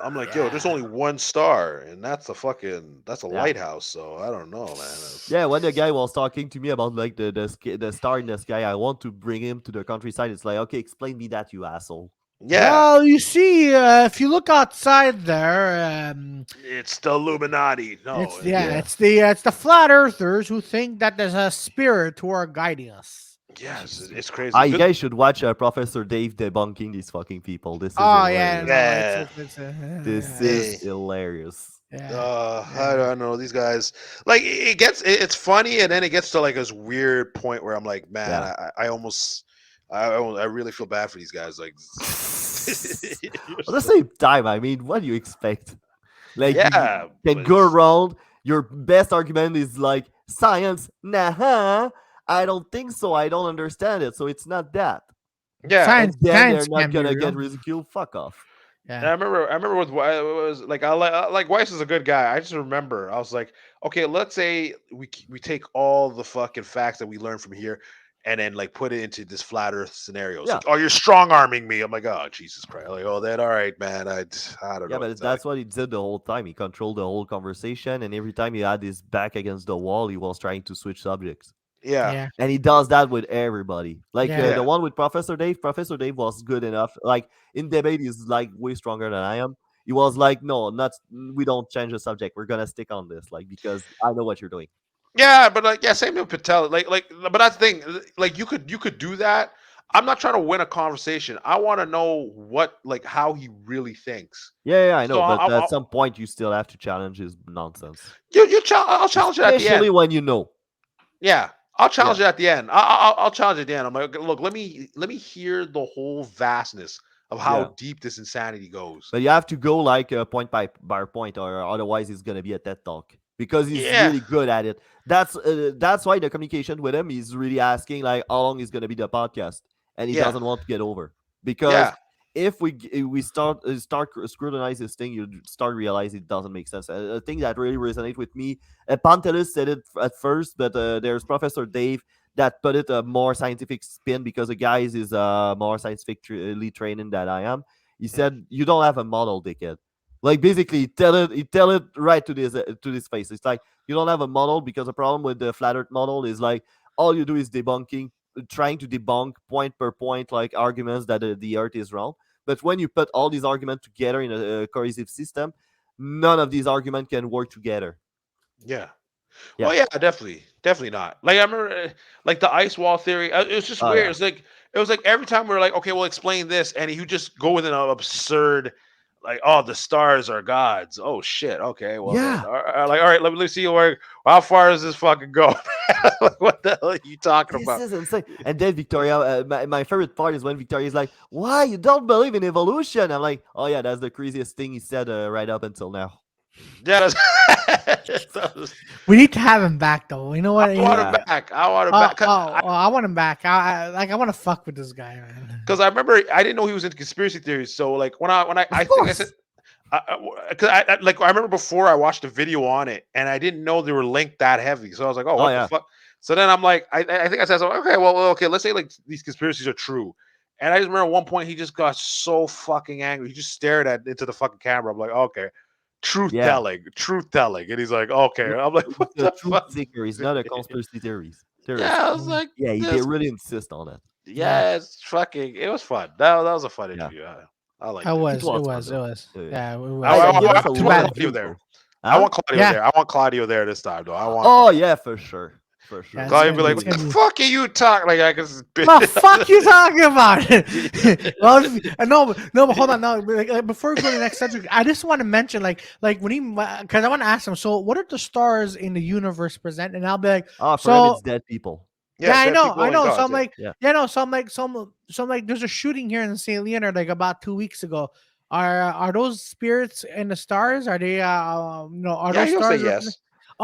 I'm like, yo, there's Yeah, only one star, and that's a yeah. lighthouse. So I don't know, man. Yeah, when the guy was talking to me about like the star in the sky, I want to bring him to the countryside. It's like, okay, explain me that, you asshole. Yeah, Well, you see, if you look outside there, it's the Illuminati. No, Yeah. it's the flat earthers who think that there's a spirit who are guiding us. yes, Jesus. it's crazy. You guys should watch Professor Dave debunking these fucking people. This is Oh yeah, hilarious. no, Yeah. This yeah, is Hey. hilarious. yeah. I don't know these guys. Like it's funny, and then it gets to like this weird point where I'm like, man, Yeah. I almost, I really feel bad for these guys. Like, At the same time, I mean, what do you expect? Like, yeah, you can but go around. Your best argument is like science. Nah, I don't think so. I don't understand it. So it's not that. yeah. And then they're Science not can be gonna get real. ridiculed. Fuck off. And Yeah, I remember with it was like like Weiss is a good guy. I just remember I was like, okay, let's say we take all the fucking facts that we learned from here, and then like put it into this flat Earth scenario. It's Yeah. like, oh, you're strong arming me. I'm like, oh Jesus Christ. Like, oh, then all right, man. I don't Yeah, know. but that's what he did the whole time. He controlled the whole conversation, and every time he had his back against the wall, he was trying to switch subjects. Yeah, yeah, And he does that with everybody. Like yeah. the yeah, one with Professor Dave. Professor Dave was good enough. Like in debate, he's like way stronger than I am. he was like, no, not we don't change the subject. We're gonna stick on this, like because I know what you're doing. Yeah, but like, yeah, same with Patel. But that's the thing. Like, you could do that. I'm not trying to win a conversation. I want to know how he really thinks. Yeah, I So know, but at some point you still have to challenge his nonsense, I'll challenge it at the especially end. when you know. Yeah, I'll Yeah, challenge it at the end. I'll challenge it at the end. I'm like, look, let me hear the whole vastness of how yeah. deep this insanity goes. But you have to go like point by point, or otherwise it's gonna be a TED talk because he's Yeah, really good at it. That's why the communication with him is really asking like how long is gonna be the podcast, and he yeah, doesn't want to get over because yeah, if we start scrutinize this thing, you start realize it doesn't make sense. A thing that really resonates with me. Pantelis said it at first, but there's Professor Dave that put it a more scientific spin because the guys is more scientifically training than I am. He mm, said, "You don't have a model, dickhead." Like basically, he tell it right to this face. It's like you don't have a model because the problem with the flat Earth model is like all you do is debunking, trying to debunk point per point like arguments that the Earth is round. But when you put all these arguments together in a cohesive system, none of these arguments can work together. yeah. Yeah. Well, yeah, definitely not. Like I remember, like the ice wall theory. It was just Oh weird. yeah. It was like every time we were like, okay, we'll explain this, and he would just go with an absurd, like, oh, the stars are gods. Oh shit. Okay, well then, Yeah. like, all right, let me see where how far does this fucking go? Like, what the hell are you talking This about? is insane. And then Victoria, my favorite part is when Victoria is like, "Why you don't believe in evolution?" I'm like, "Oh yeah, that's the craziest thing he said right up until now." Yeah, that's, that was- We need to have him back though. You know what? I want him Yeah. back. I want him back. I want him back. I want to fuck with this guy, man. Because I remember I didn't know he was into conspiracy theories. So like when I Of think I said course. because like I remember before I watched a video on it and I didn't know they were linked that heavy. So I was like, oh, Oh what the yeah. fuck? So then I'm like, I think I said, so, okay, well, okay, let's say like these conspiracies are true. And I just remember at one point he just got so fucking angry. He just stared at into the fucking camera. I'm like, okay, Yeah. truth telling. And he's like, okay. No, I'm like, what it's a the truth fuck? seeker. It's not a conspiracy theories. Theorist. Yeah, I was like, Yeah, they this. really insist on it. Yeah, Yeah, it's fucking. It was fun. That was a fun Yeah, interview. I it liked it. it was. It was fun was. It though. was. Yeah, yeah. Yeah, it I, was. I, I I, give I us a Too want lot bad. of Claudio views there. though. I Huh? want Claudio Yeah, there. I want Claudio there this time, though. I want Oh Claudio. yeah, for sure, for yeah. sure. It's Claudio gonna be be. like, It's "What the gonna be. fuck are you talking?" Like I just. What the fuck you talking about? Well, no, but hold on. No, like, before we go to the next subject, I just want to mention, like when he, because I want to ask him. So, what are the stars in the universe present? And I'll be like, Ah, for him so it's dead people. yeah, Yeah, dead people I and know. So gods. I'm Yeah. like, Yeah. yeah, no. So I'm like, there's a shooting here in St. Leonard like about 2 weeks ago. Are those spirits in the stars? Are they? No, are Yeah, those he'll say stars? Represent- yes.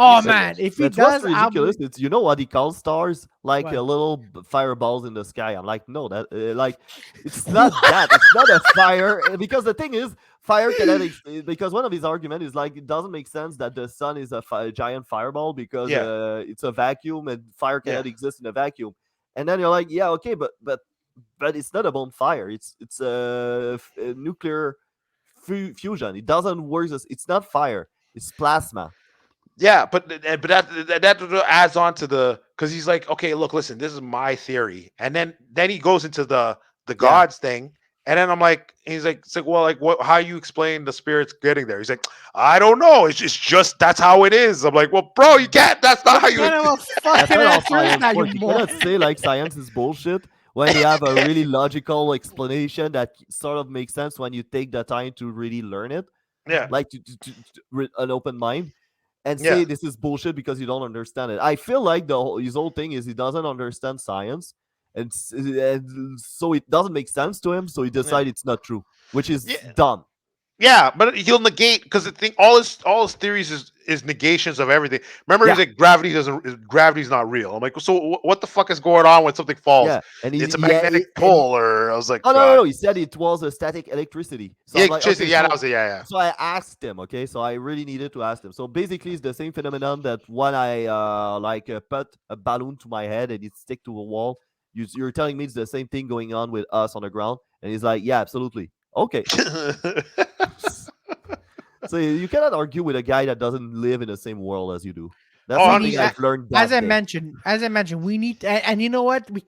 He Oh said man, yes. if he But what's does, I'll ridiculous? be It's you know what he calls stars, like a what? little fireballs in the sky. I'm like, no, that like it's not that. It's not a fire because the thing is, fire cannot. Because one of his arguments is like it doesn't make sense that the sun is a giant fireball because Yeah, it's a vacuum and fire yeah, cannot exist in a vacuum. And then you're like, yeah, okay, but it's not a bonfire. It's a nuclear fusion. It doesn't work. It's not fire. It's plasma. yeah. But that adds on to the because he's like, okay, look, listen, this is my theory, and then he goes into the Yeah. gods thing, and then I'm like, he's like, it's like, well, like, what? How you explain the spirits getting there? He's like, I don't know. It's just that's how it is. I'm like, well, bro, you can't. That's not how What you. kind of a That's fucking not how answer is science that, you works. You moron? cannot say like science is bullshit when you have a really logical explanation that sort of makes sense when you take the time to really learn it, Yeah, like an open mind, and yeah, say this is bullshit because you don't understand it. I feel like his whole thing is he doesn't understand science, and so it doesn't make sense to him. So he yeah. decides it's not true, which is Yeah, dumb. yeah, but he'll negate because the thing, all his theories is negations of everything. Remember, he's Yeah, like gravity's not real. I'm like, so what the fuck is going on when something falls? yeah, and It's a yeah, magnetic and pull, or I was like, oh no, no, God, no! He said it was a static electricity. So yeah, I'm like, okay, yeah, that was it, yeah, so I asked him. Okay, so I really needed to ask him. So basically, it's the same phenomenon that when I put a balloon to my head and it stick to a wall. You're telling me it's the same thing going on with us on the ground? And he's like, yeah, absolutely. Okay. yeah. So you cannot argue with a guy that doesn't live in the same world as you do. That's Oh, we something need, 100%. I've learned as that I day. mentioned, we need, and you know what? We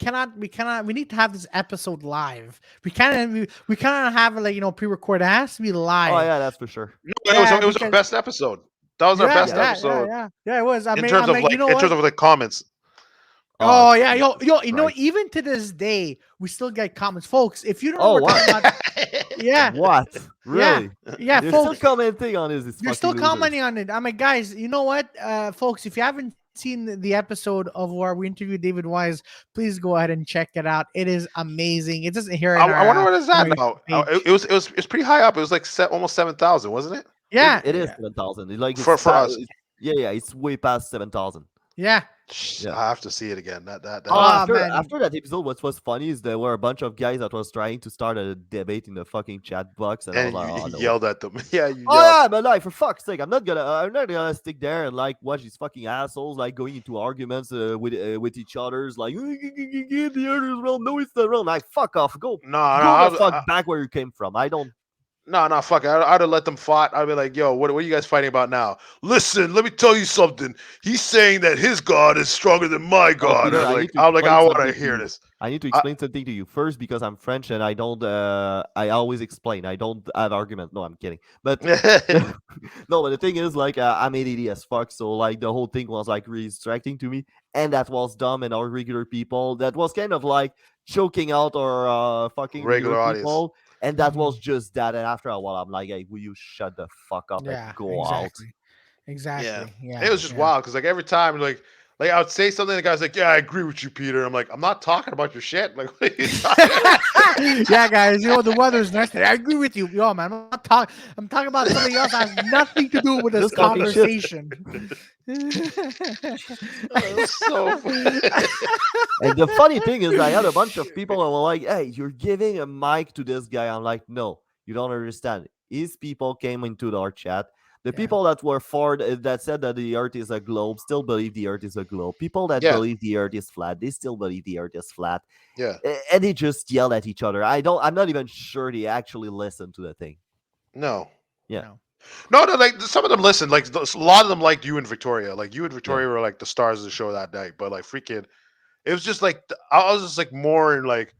need to have this episode live. We cannot have it like pre-recorded. It has to be Oh live. yeah, that's for sure. No, Yeah, it was our because best episode. That was our yeah, best Yeah. yeah, yeah, episode yeah, yeah. It was. in terms of You know in what? terms of like comments. Oh Oh yeah, Jesus you know, Christ. even to this day, we still get comments, folks. If you don't know Oh what we're what? talking about, yeah, What? yeah, Really? yeah, You're still folks. commenting on this, these You're fucking still losers. commenting on it. I'm like, guys, you know what, folks? If you haven't seen the episode of where we interviewed David Wise, please go ahead and check it out. It is amazing. It doesn't here in I wonder what is in that our now. page. It was pretty high up. It was like almost 7,000, wasn't it? Yeah, It is yeah, 7,000. Like For us. yeah, yeah, it's way past 7,000. yeah. Yeah. I have to see it again. That Oh, is. Oh after man, that episode, what was funny is there were a bunch of guys that was trying to start a debate in the fucking chat box, and I was And like, you oh no. yelled at them. Yeah, you Oh yelled. yeah, but like for fuck's sake, I'm not gonna stick there and like watch these fucking assholes like going into arguments with each other's like the other's wrong, no it's the wrong. Like fuck off, No, no, go the fuck back where you came from. I don't. no, fuck it. I'd have let them fight. I'd be like, yo, what are you guys fighting about now? Listen, let me tell you something. He's saying that his God is stronger than my Oh, God. Peter, And I need to I'm like, explain I want to something to hear you. this. I need to I, explain something to you first because I'm French and I don't. I always explain. I don't have argument. No, I'm kidding. But no, but the thing is, like, I'm ADD as fuck. So like, the whole thing was like really distracting to me, and that was dumb. And our regular people, that was kind of like choking out our fucking regular regular audience. people, and that Mhm. was just that. And after a while, I'm like, hey, will you shut the fuck up and yeah, go out? exactly, Yeah, exactly. it Yeah, was just yeah. wild because like every time like I would say something, the guy's like, "Yeah, I agree with you, Peter." I'm like, "I'm not talking about your shit." Like, what are you talking? Yeah, guys, you know the weather's nice today. I agree with you. Yo, man, I'm not talking. I'm talking about something else that has nothing to do with this Just talking shit. conversation. Oh, so funny. And the funny thing is, I had a bunch of people that were like, "Hey, you're giving a mic to this guy." I'm like, "No, you don't understand." His people came into our chat. The Yeah. people that were for that said that the Earth is a globe still believe the Earth is a globe. People that Yeah, believe the Earth is flat, they still believe the Earth is flat, yeah, and they just yell at each other. I don't. I'm not even sure they actually listen to the thing. no. Yeah, No. No, no, like some of them listen. Like a lot of them liked you and Victoria. Like you and yeah, Victoria were like the stars of the show that night. But like freaking, it was just like I was just like more in like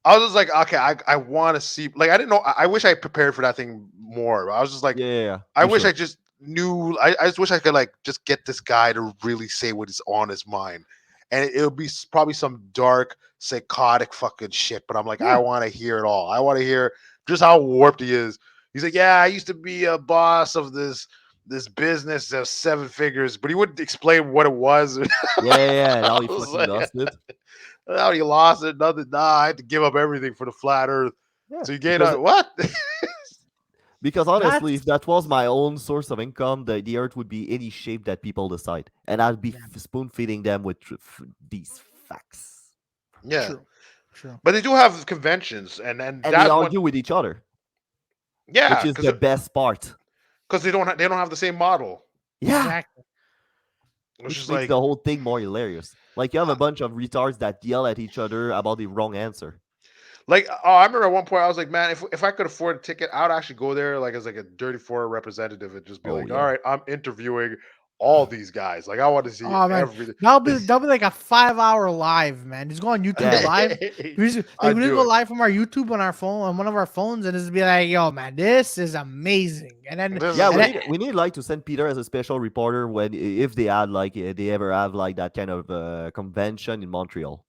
I was just like okay, I want to see. Like I didn't know. I wish I prepared for that thing more. I was just like yeah, yeah. I You wish I should. just knew. I just wish I could like just get this guy to really say what is on his mind, and it would be probably some dark, psychotic fucking shit. But I'm like, I Yeah, want to hear it all. I want to hear just how warped he is. He's like, yeah, I used to be a boss of this business of 7 figures, but he wouldn't explain what it was. yeah, yeah, yeah. And I how he was fucking like, lost it. how he lost it, nothing. Nah, I had to give up everything for the flat Earth. Yeah, So you gain because a what? Because honestly, That's if that was my own source of income, the earth would be any shape that people decide, and I'd be yeah, spoon feeding them with these facts. Yeah, true. True. but they do have conventions, and And they that's what. argue with each other, which Yeah, is the best part. because they don't have the same model, Yeah, Exactly. which which is makes like the whole thing more hilarious. Like you have uh, a bunch of retards that yell at each other about the wrong answer. oh, I remember at one point I was like, man, if I could afford a ticket, I would actually go there like as like a Dirty Four representative and just be Oh like, all yeah, right, I'm interviewing all these guys. Like I want to see Oh man, everything. that'll be like a 5 hour live, man. Just go on YouTube yeah. live. I We just do go it. live from our YouTube on our phone on one of our phones and just be like, yo, man, this is amazing. This Yeah, is And then like we need like to send Peter as a special reporter when if they had like they ever have like that kind of convention in Montreal.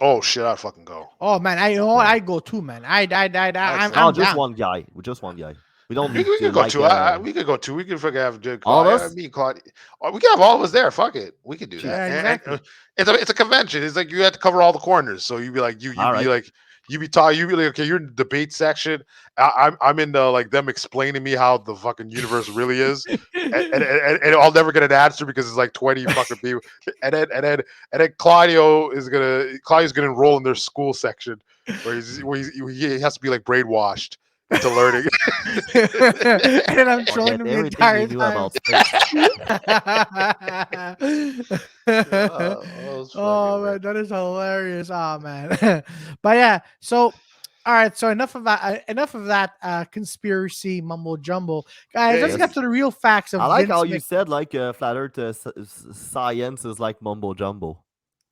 oh shit, I'd fucking go. oh man, I you know what? Yeah. I go too, man. That's Oh, I'm just down. one guy. Just one guy. We don't we need to could go like too. We could go too. We could fucking have all of Claudia, us. me, Claudia. Or we could have all of us there. Fuck it, we could do that. Yeah, And exactly. it's a convention. It's like you have to cover all the corners. So you'd be like you All be right. like you be talking. You be like okay, you're in the debate section. I'm in the like them explaining me how the fucking universe really is. And I'll never get an answer because it's like 20 fucking people. And then Claudio's gonna enroll in their school section he has to be like brainwashed into learning. And then I'm trolling Forget them the everything you entire knew time. about space. Oh, that was fucking Oh man. man, that is hilarious. Oh man. But yeah, so All right, so enough of that. Enough of that conspiracy mumbo jumbo, guys. Yeah, Let's yeah, get Yes. to the real facts of I like how Vince you Mc. said like flat Earth science is like mumbo jumbo.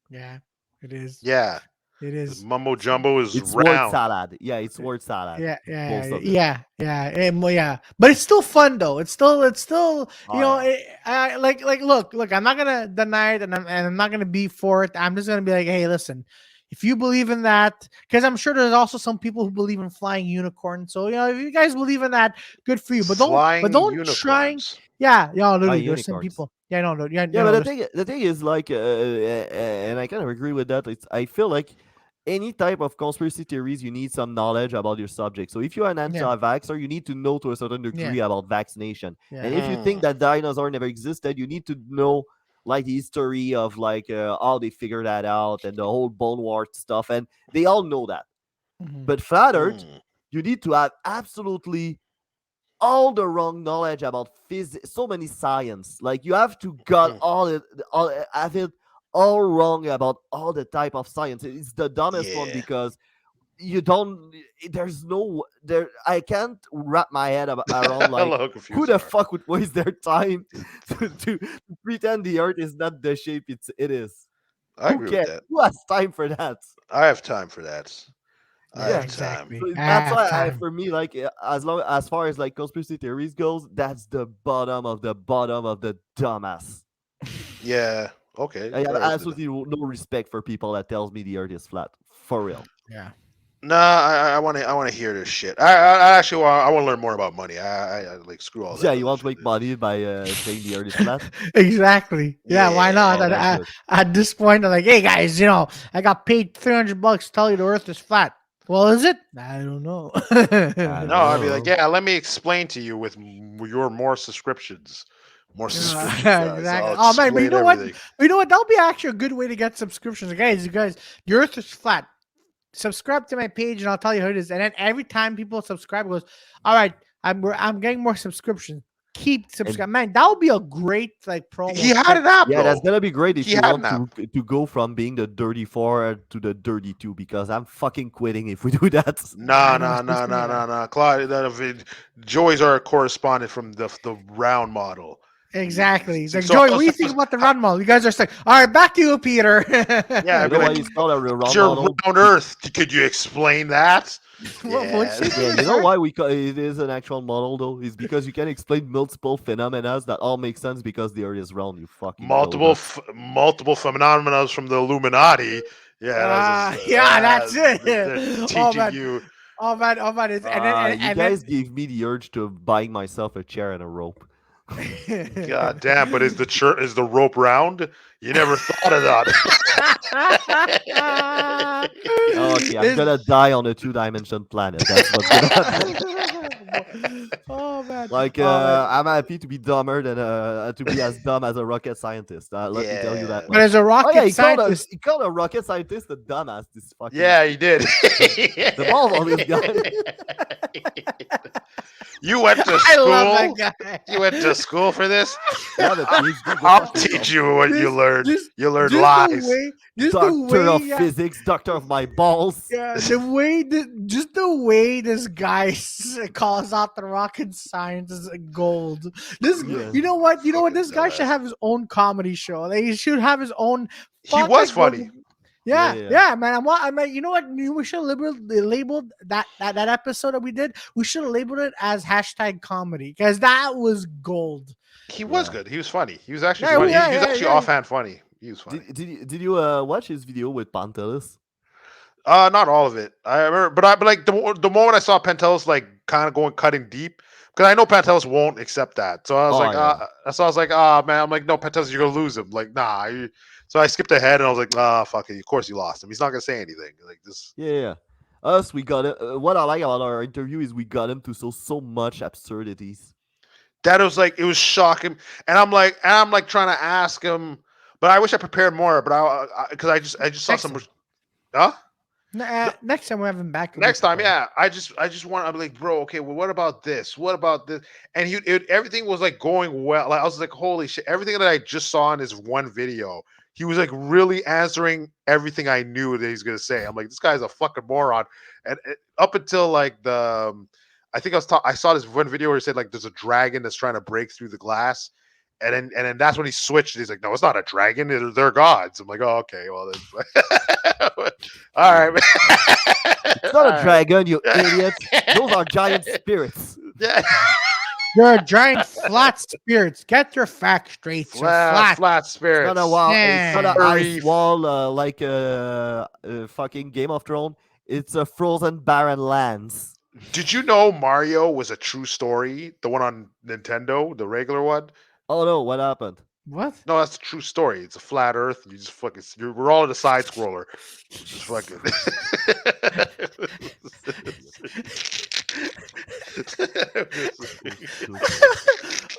Yeah, it is. yeah. It The is. mumbo jumbo is It's word round. salad. Yeah, it's word salad. Yeah, yeah, Most of it. yeah, yeah, well, yeah. But it's still fun though. It's still, Oh yeah. look. I'm not gonna deny it, and I'm not gonna be for it. I'm just gonna be like, hey, listen, if you believe in that, because I'm sure there's also some people who believe in flying unicorns. So if you guys believe in that, good for you. But Flying don't try. unicorns. Yeah, By literally, there's some unicorns. people. Yeah, no, yeah, Yeah, but no, there's the thing is like, and I kind of agree with that. It's I feel like any type of conspiracy theories, you need some knowledge about your subject. So if you're an yeah, anti-vaxxer, you need to know to a certain yeah, degree about vaccination. And yeah. if you think Mm, that dinosaur never existed, you need to know like the history of like how they figured that out and the whole bone wart stuff. And they all know that. Mhm. But flat Earth, mm, you need to have absolutely all the wrong knowledge about physics, so many science. Like you have to got mm. all have it all wrong about all the type of science. It's the dumbest one Yeah. because you don't. There's no there. I can't wrap my head around I like love how who confused you the are. fuck would waste their time to pretend the Earth is not the shape it is. I Who agree with cares? that. Who has time for that? I have time for that. I Yeah, Yeah. have time. exactly. So I that's have why time. for me, like as far as like conspiracy theories goes, that's the bottom of the dumbass. Yeah. Okay. I have Fair. absolutely no respect for people that tells me the Earth is flat. For real. Yeah. Nah, I want to hear this shit. I actually want. I want to learn more about money. I like screw all Yeah, that you other want to shit. make money by saying the Earth is flat? Exactly. Yeah, why Yeah. not? Oh, that's good. At this point, I'm like, hey guys, I got paid $300 to tell you the Earth is flat. Well, is it? I don't know. I No, don't I'd be like, know. yeah. Let me explain to you with your more subscriptions. More subscriptions, guys. Exactly. I'll Oh man, but you explain know what? everything. That'll be actually a good way to get subscriptions, guys. You guys, the Earth is flat. Subscribe to my page, and I'll tell you how it is. And then every time people subscribe, it goes, all right, I'm getting more subscriptions. Keep And subscribing, man. That would be a great He promo had skit. an app yeah, that's though. gonna be great He if you had an want app. to go from being the 34 to the 32 because I'm fucking quitting if we do that. I Nah, know. nah, nah, Seriously, nah, nah, nah. Claude, Joey's our correspondent from the round model. exactly. It's like, So Joey, what do you think about the run model? You guys are just like, all right, back to you, Peter. yeah, You I'd be know why like, it's called a how's round your model? round Earth? Could you explain that? What'd Yeah. you say, Yeah, Peter? you know Sorry. why we call it is an actual model though? Is because you can explain multiple phenomena that all make sense because the Earth is round. You fucking donuts. Multiple phenomena from the Illuminati. Yeah, that's just, Yeah, that's they're it. Oh teaching man, you. oh man. You guys gave me the urge to buying myself a chair and a rope. God damn! But is the rope round? You never thought of that. Okay, I'm This- gonna die on a two-dimension planet. That's what's gonna happen. oh man, Like, oh man. I'm happy to be dumber than to be as dumb as a rocket scientist. Let me tell you that Yeah, But as much. a Oh yeah, rocket scientist, he called a rocket scientist a dumbass. This fucking yeah, he did. the balls on this guy. You went to I love that school. guy. You went to school for this. You have a PhD. Go I'll fuck teach yourself. you what you just, learned. just, You learned just the lies. way, Doctor of yeah, physics, doctor of my balls. yeah, just the way this guy calls out the rocket science is gold. This, Yeah. you know what, Fucking this guy should dumbass. have his own comedy show. Like, he should have his own He fun, was like, funny. Yeah, yeah, yeah, yeah. yeah, man. You know what? We should have labeled that episode that we did. We should have labeled it as hashtag comedy because that was gold. He was Yeah. good. He was funny. He was actually Yeah, funny. He was yeah, actually yeah, yeah. offhand funny. He was funny. Did you watch his video with Pantelis? Not all of it. I remember, but like the moment I saw Pantelis like kind of going cutting deep, because I know Pantelis won't accept that. So I was Oh like, yeah. man, I'm like, no, Pantelis, you're gonna lose him. Like, nah. So I skipped ahead and I was like, fuck it. Of course you lost him. He's not gonna say anything. Like this. Yeah, yeah. Us, we got it. What I like about our interview is we got him to so much absurdities. That was like it was shocking, and I'm like trying to ask him, but I wish I prepared more. But because I just saw Next some. time. Huh? Next time we have him back. Next time, yeah. I just want. I'm like, bro. Okay, well, what about this? What about this? And everything was like going well. Like I was like, holy shit! Everything that I just saw in this one video, he was like really answering everything I knew that he's gonna say. I'm like, this guy's a fucking moron. And up until like I think I saw this one video where he said like there's a dragon that's trying to break through the glass. And then that's when he switched. He's like, no, it's not a dragon. They're gods. I'm like, oh, okay. Well, then. All right, man. It's not All a right. dragon, you idiot. Those are giant spirits. Yeah. They're giant flat spirits. Get your facts straight. They're flat. Flat It's spirits. not a wall. It's not an Furry. ice wall like fucking Game of Thrones. It's a frozen barren lands. Did you know Mario was a true story? The one on Nintendo, the regular one. Oh no, what happened? What? No, that's a true story. It's a flat Earth. And you just fucking. We're all in a side scroller. Just fucking.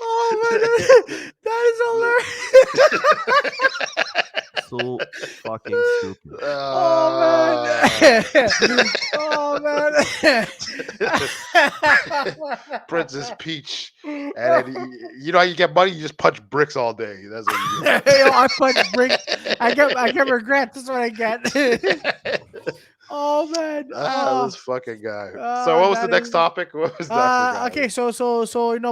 Oh man, that is hilarious. So fucking stupid. Oh man. Oh man. Princess Peach, and then you know how you get money, you just punch bricks all day. That's what you do. Yo, I punch brick. I get regret. That's what I get. Oh man. This fucking guy. Oh, So what was the that next is- topic? What was that? Okay, so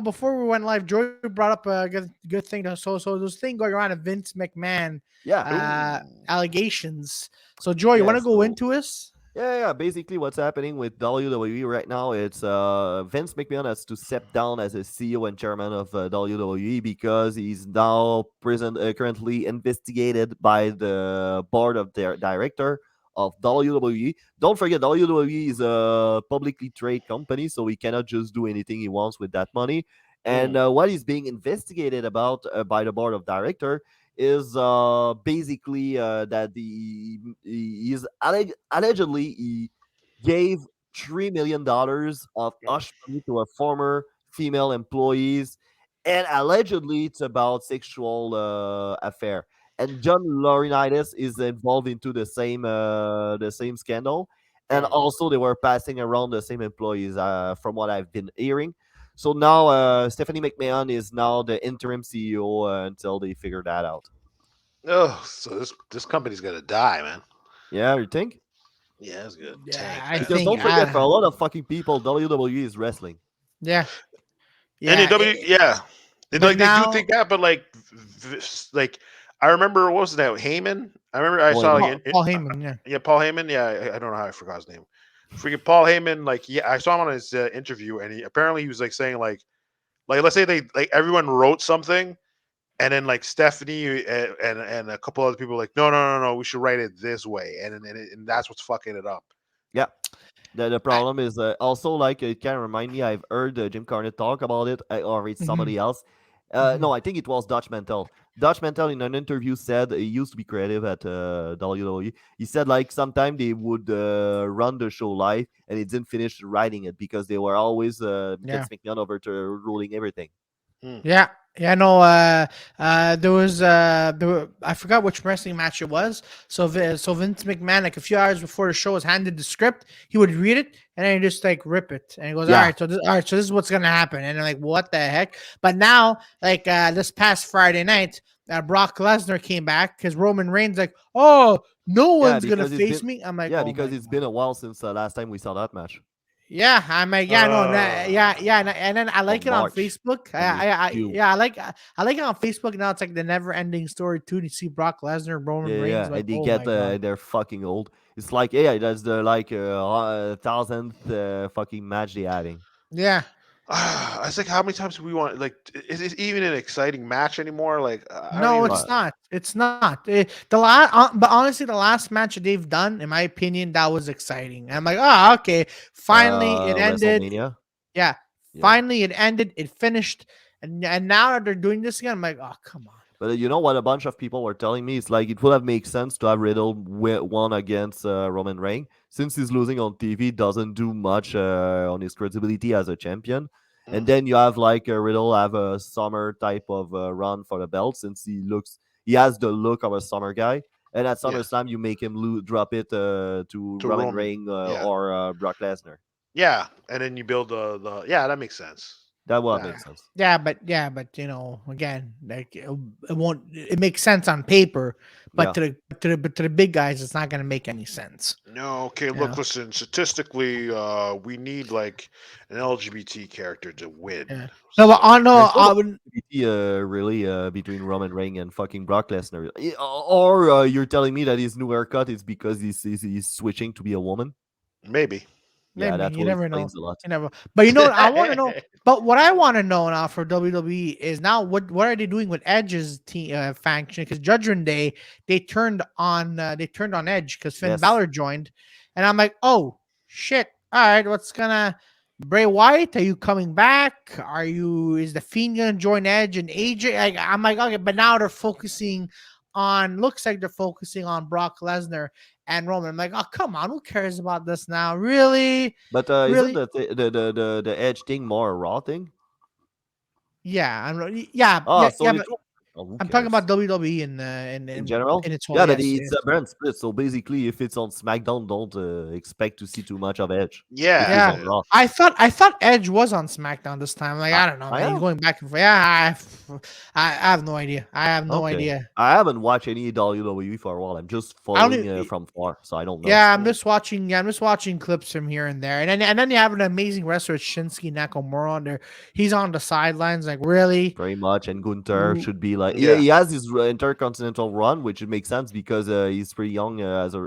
before we went live, Joey brought up a good thing. So this thing going around of Vince McMahon Yeah. allegations. So Joey, you Yeah, want to go so- into us? Yeah. Basically, what's happening with WWE right now, it's Vince McMahon has to step down as a CEO and chairman of WWE because he's now currently investigated by the board of their director of WWE. Don't forget, WWE is a publicly traded company, so he cannot just do anything he wants with that money. And what he's being investigated about by the board of director is basically that he is allegedly he gave $3 million of hush money to a former female employees, and allegedly it's about sexual affair. And John Laurinaitis is involved into the same scandal, and also they were passing around the same employees, from what I've been hearing. So now Stephanie McMahon is now the interim CEO until they figure that out. Oh, so this company's gonna die, man. Yeah, you think? Yeah, it's gonna Yeah, tank. I Man. Because think don't forget, for a lot of fucking people, WWE is wrestling. Yeah. And But like they now- do think that, but like I remember what was that Heyman? I remember I saw like Paul Heyman, yeah. yeah, Paul Heyman. Yeah, I don't know how I forgot his name. Freaking Paul Heyman. Like, yeah, I saw him on his interview, and he was like saying like let's say they like everyone wrote something, and then like Stephanie and a couple other people were like no, we should write it this way, and that's what's fucking it up. Yeah. The problem is also like it can remind me. I've heard Jim Carney talk about it, or it's somebody else. No, I think it was Dutch Mantel. Dutch Mantel in an interview said he used to be creative at WWE. He said like sometime they would run the show live and they didn't finish writing it because they were always Vince McMahon over to ruling everything. Yeah. Yeah, no, there was I forgot which wrestling match it was. So Vince McMahon, like a few hours before the show was handed the script, he would read it and then he just like rip it and he goes, Yeah. all right, so this is what's gonna happen. And they're like, what the heck? But now, like this past Friday night, Brock Lesnar came back because Roman Reigns like, oh, no one's gonna because it's face been- me. I'm like, Yeah, oh because my it's been a while since the last time we saw that match. Yeah, I'm like, and then I like it on March Facebook. June. I like it on Facebook. Now it's like the never-ending story too. You see Brock Lesnar, Roman Reigns, Yeah, like, and they oh get my God. they're fucking old. It's like that's the like 1000th fucking match they having. Yeah, I was like, how many times do we want? Like, is it even an exciting match anymore? Like, I don't no, even- it's not. It's not. But honestly, the last match that they've done, in my opinion, that was exciting. And I'm like, oh, okay, finally it ended. WrestleMania. Yeah, Yeah. finally it ended. It finished, and now that they're doing this again, I'm like, oh, come on. But you know what? A bunch of people were telling me it's like it would have made sense to have Riddle won against Roman Reigns since he's losing on TV. Doesn't do much on his credibility as a champion. And then you have like Riddle have a summer type of run for the belt since he has the look of a summer guy. And at SummerSlam, you make him drop it to Roman Roman. Reigns Yeah. or Brock Lesnar. Yeah, and then you build the yeah, that makes sense. That will Nah. make sense. but again, like it won't. It makes sense on paper, but Yeah. to the big guys, it's not going to make any sense. No, okay, You know? look, listen, statistically, we need like an LGBT character to win. Yeah. No, but So no, There's no I would. activity, really, between Roman Reigns and fucking Brock Lesnar. Or you're telling me that his new haircut is because he's switching to be a woman? maybe. Yeah, Maybe that you will never know. explains a lot. You never. But you know what? I want to know. But what I want to know now for WWE is now what are they doing with Edge's team faction? Because Judgment Day they turned on Edge because Finn Yes. Balor joined, and I'm like, oh shit! All right, what's gonna Bray Wyatt? Are you coming back? Is the Fiend gonna join Edge and AJ? I'm like, okay, but now they're focusing on. Looks like they're focusing on Brock Lesnar and Roman. I'm like, oh come on, who cares about this now? Really? But isn't Really? the Edge thing more a Raw thing? Yeah, yeah, Oh, yeah, so yeah. they But told. Oh, who I'm talking cares? about WWE in In in general, in its whole. yeah, but Yes, it's yes. a brand split. So basically, if it's on SmackDown, don't expect to see too much of Edge. If he's Yeah, on Yeah. Raw, I thought Edge was on SmackDown this time. Like I, I don't know, I man. He's am going back and forth. Yeah, I have no idea. I have no okay. idea. I haven't watched any WWE for a while. I'm just I don't. following from far, so I don't know. Yeah, I'm just watching. Yeah, I'm just watching clips from here and there, and then you have an amazing wrestler, Shinsuke Nakamura. On there, he's on the sidelines. Like really, Very much, and Gunther Ooh, should be like, yeah, Yeah. he has his intercontinental run, which it makes sense because he's pretty young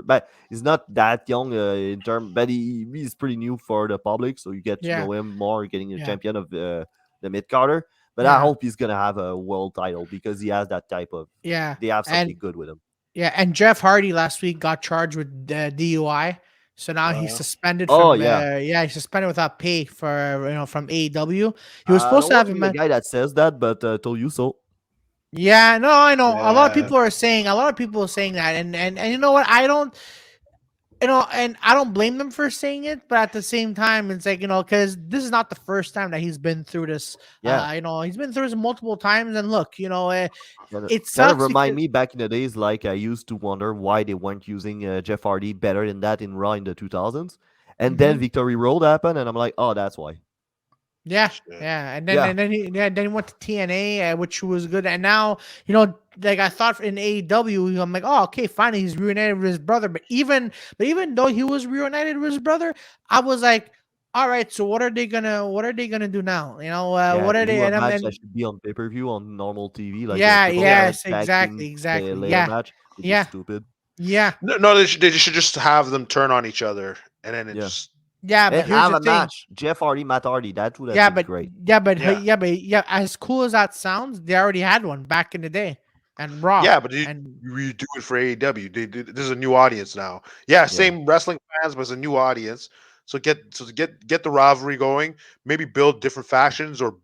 but he's not that young in term, but he's pretty new for the public, so you get to yeah, know him more, getting a yeah, champion of the mid Carter. But I yeah, hope he's gonna have a world title because he has that type of. yeah, They have something and good with him. yeah, and Jeff Hardy last week got charged with DUI. So now he's Uh, suspended Oh from yeah, he's suspended without pay for from AEW. He was I supposed don't to want have to a be the match. guy that says that, but told you so. Yeah, no, I know. A lot of yeah. people are saying that, and you know what? I don't, and I don't blame them for saying it, but at the same time, it's like because this is not the first time that he's been through this. Yeah. He's been through this multiple times, and look, it Kind of sucks remind because me back in the days, like I used to wonder why they weren't using Jeff Hardy better than that in Raw in the 2000s. And then Mhm. Victory Road happened, and I'm like, oh, that's why. Yeah, Shit. yeah, and then Yeah, and then he yeah, then he went to TNA, which was good, and now like I thought in AEW, I'm like, oh, okay, finally he's reunited with his brother, but even though he was reunited with his brother, I was like, all right, so what are they gonna do now? yeah, What are to they? do a And I'm match that and should be on pay per view on normal TV, like a yeah, triple threat yes, tag exactly, team exactly, ladder yeah, match, which is yeah, stupid. yeah, No, no, they should just have them turn on each other, and then it Yeah. just yeah. But And here's have the a thing. match. Jeff Hardy, Matt Hardy, that Yeah, would be but great. yeah, but yeah, yeah. As cool as that sounds, they already had one back in the day, and Raw, yeah. But you and you do it for AEW. There's a new audience now. Yeah, Yeah. same wrestling fans, but it's a new audience. So get the rivalry going. Maybe build different factions or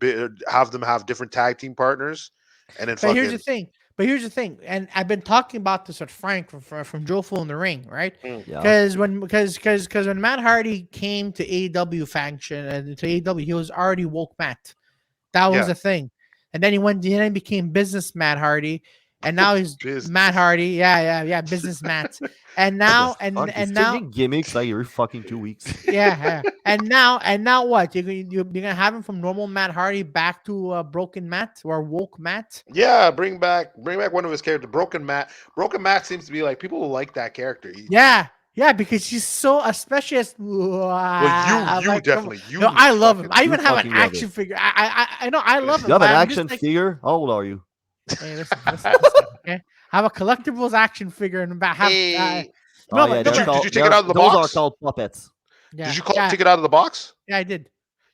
have them have different tag team partners, and then But here's the fucking thing. But here's the thing, and I've been talking about this with Frank from Joe Full in the Ring, right? mm, Yeah. Because when Matt Hardy came to AEW faction and to AEW, he was already woke Matt. That was yeah. the thing. And then he then became business Matt Hardy, and now he's Matt Business. Hardy. Yeah, business Matt. And What the now fuck? He's and now changing gimmicks like every fucking 2 weeks. yeah. And now what? You're gonna have him from normal Matt Hardy back to broken Matt or woke Matt? Yeah, bring back one of his characters, Broken Matt. Broken Matt seems to be like people will like that character. Yeah, because he's so especially as Well, you I'm you like, come on. definitely No, you I love him. fucking I You even have an fucking love action it. figure. I know I love You him, have but an I'm just action like, figure? How old are you? hey, listen, okay. I have a collectibles action figure and about have hey. Oh no, yeah, but no, Did they're you but did you called take it out of the those are box? called puppets. Did yeah, you call yeah, take it out of the box? yeah, I did.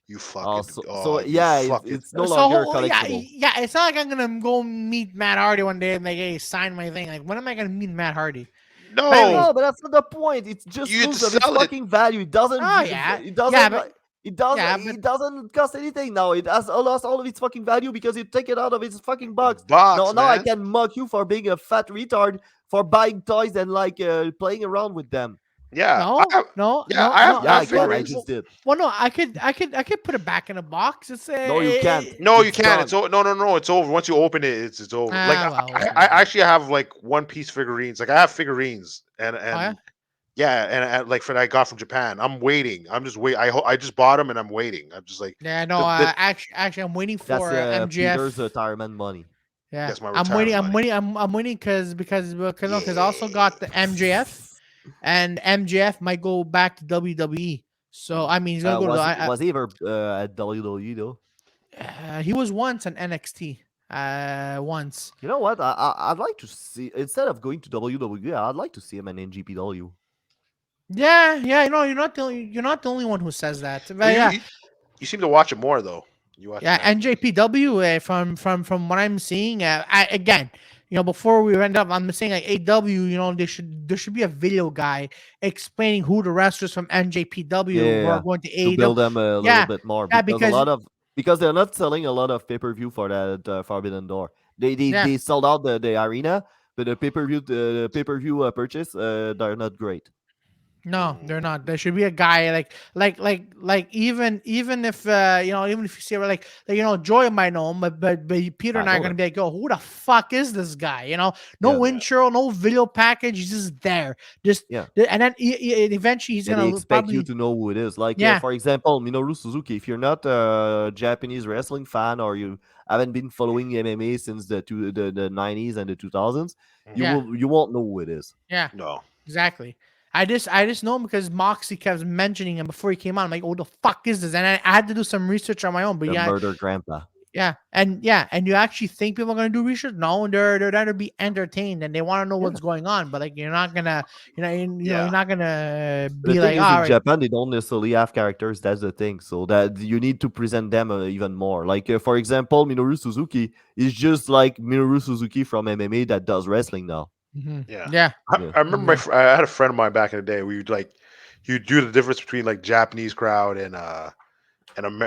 You Oh, fucking so you yeah, fucking it's no So longer yeah, collectible. yeah, it's not like I'm gonna go meet Matt Hardy one day and like, hey, sign my thing. Like, when am I gonna meet Matt Hardy? But anyways, no. No, but that's not the point. It just You had to lose of its sell it. fucking value. It doesn't. oh yeah, It yeah, doesn't. but yeah, but It doesn't cost anything now. It has lost all of its fucking value because you take it out of its fucking box. Box, Now I man. can mock you for being a fat retard for buying toys and like playing around with them. Yeah, I no, have. no, Yeah, no, I have. no. I Yeah, have I can. I figurines. just did. Well, no, I could put it back in a box. It's No, you can't. No, you It's can't. It's gone. no, no, no. It's over. Once you open it, it's over. Like well, I actually have like one piece figurines. Like I have figurines, oh yeah, and Yeah, and like for that I got from Japan. I'm waiting. I'm just wait. I just bought them and I'm waiting. I'm just like Yeah, no. the Actually, I'm waiting That's for Peter's MGF. retirement money. Yeah, that's my I'm waiting. retirement money. I'm waiting because I also Yeah. got the MJF, and MJF might go back to WWE. So I mean, he's gonna go to the. Was he ever at WWE though? He was once an NXT. Once. You know what? I'd like to see instead of going to WWE, I'd like to see him in NGPW. Yeah, yeah. You know, you're not the only one who says that. Well, But yeah, you seem to watch it more though. You watch yeah. it. NJPW from what I'm seeing. Again, before we end up, I'm saying like AW. There should be a video guy explaining who the wrestlers from NJPW who are Yeah, going to to AW. build them a little Yeah, bit more yeah. because a lot of because they're not selling a lot of pay per view for that Forbidden Door. Yeah. They sold out the arena, but the pay per view purchase they're not great. No, Mm, they're not. There should be a guy like even if even if you see Joy might know him, but Peter I and I are know gonna them. be like, yo, who the fuck is this guy? Yeah, No yeah, intro, no video package. He's just there, just yeah. and then eventually he's Yeah, they gonna expect you probably to know who it is. Like, yeah for example, Minoru Suzuki. If you're not a Japanese wrestling fan or you haven't been following MMA since the 90s and the 2000s, mhm. you won't know who it is. yeah No. exactly. I just know him because Moxie kept mentioning him before he came on. I'm like, oh, the fuck is this? And I had to do some research on my own. But The yeah, murder grandpa. and you actually think people are gonna do research? No, and they're there to be entertained and they want to know Yeah. what's going on. But like, you're not gonna, Yeah. you're not gonna But the be thing like, is, all in right, Japan, they don't necessarily have characters. That's the thing. So that you need to present them even more. Like, for example, Minoru Suzuki is just like Minoru Suzuki from MMA that does wrestling now. Yeah. yeah, Yeah. I remember yeah, I had a friend of mine back in the day. We would like you do the difference between like Japanese crowd and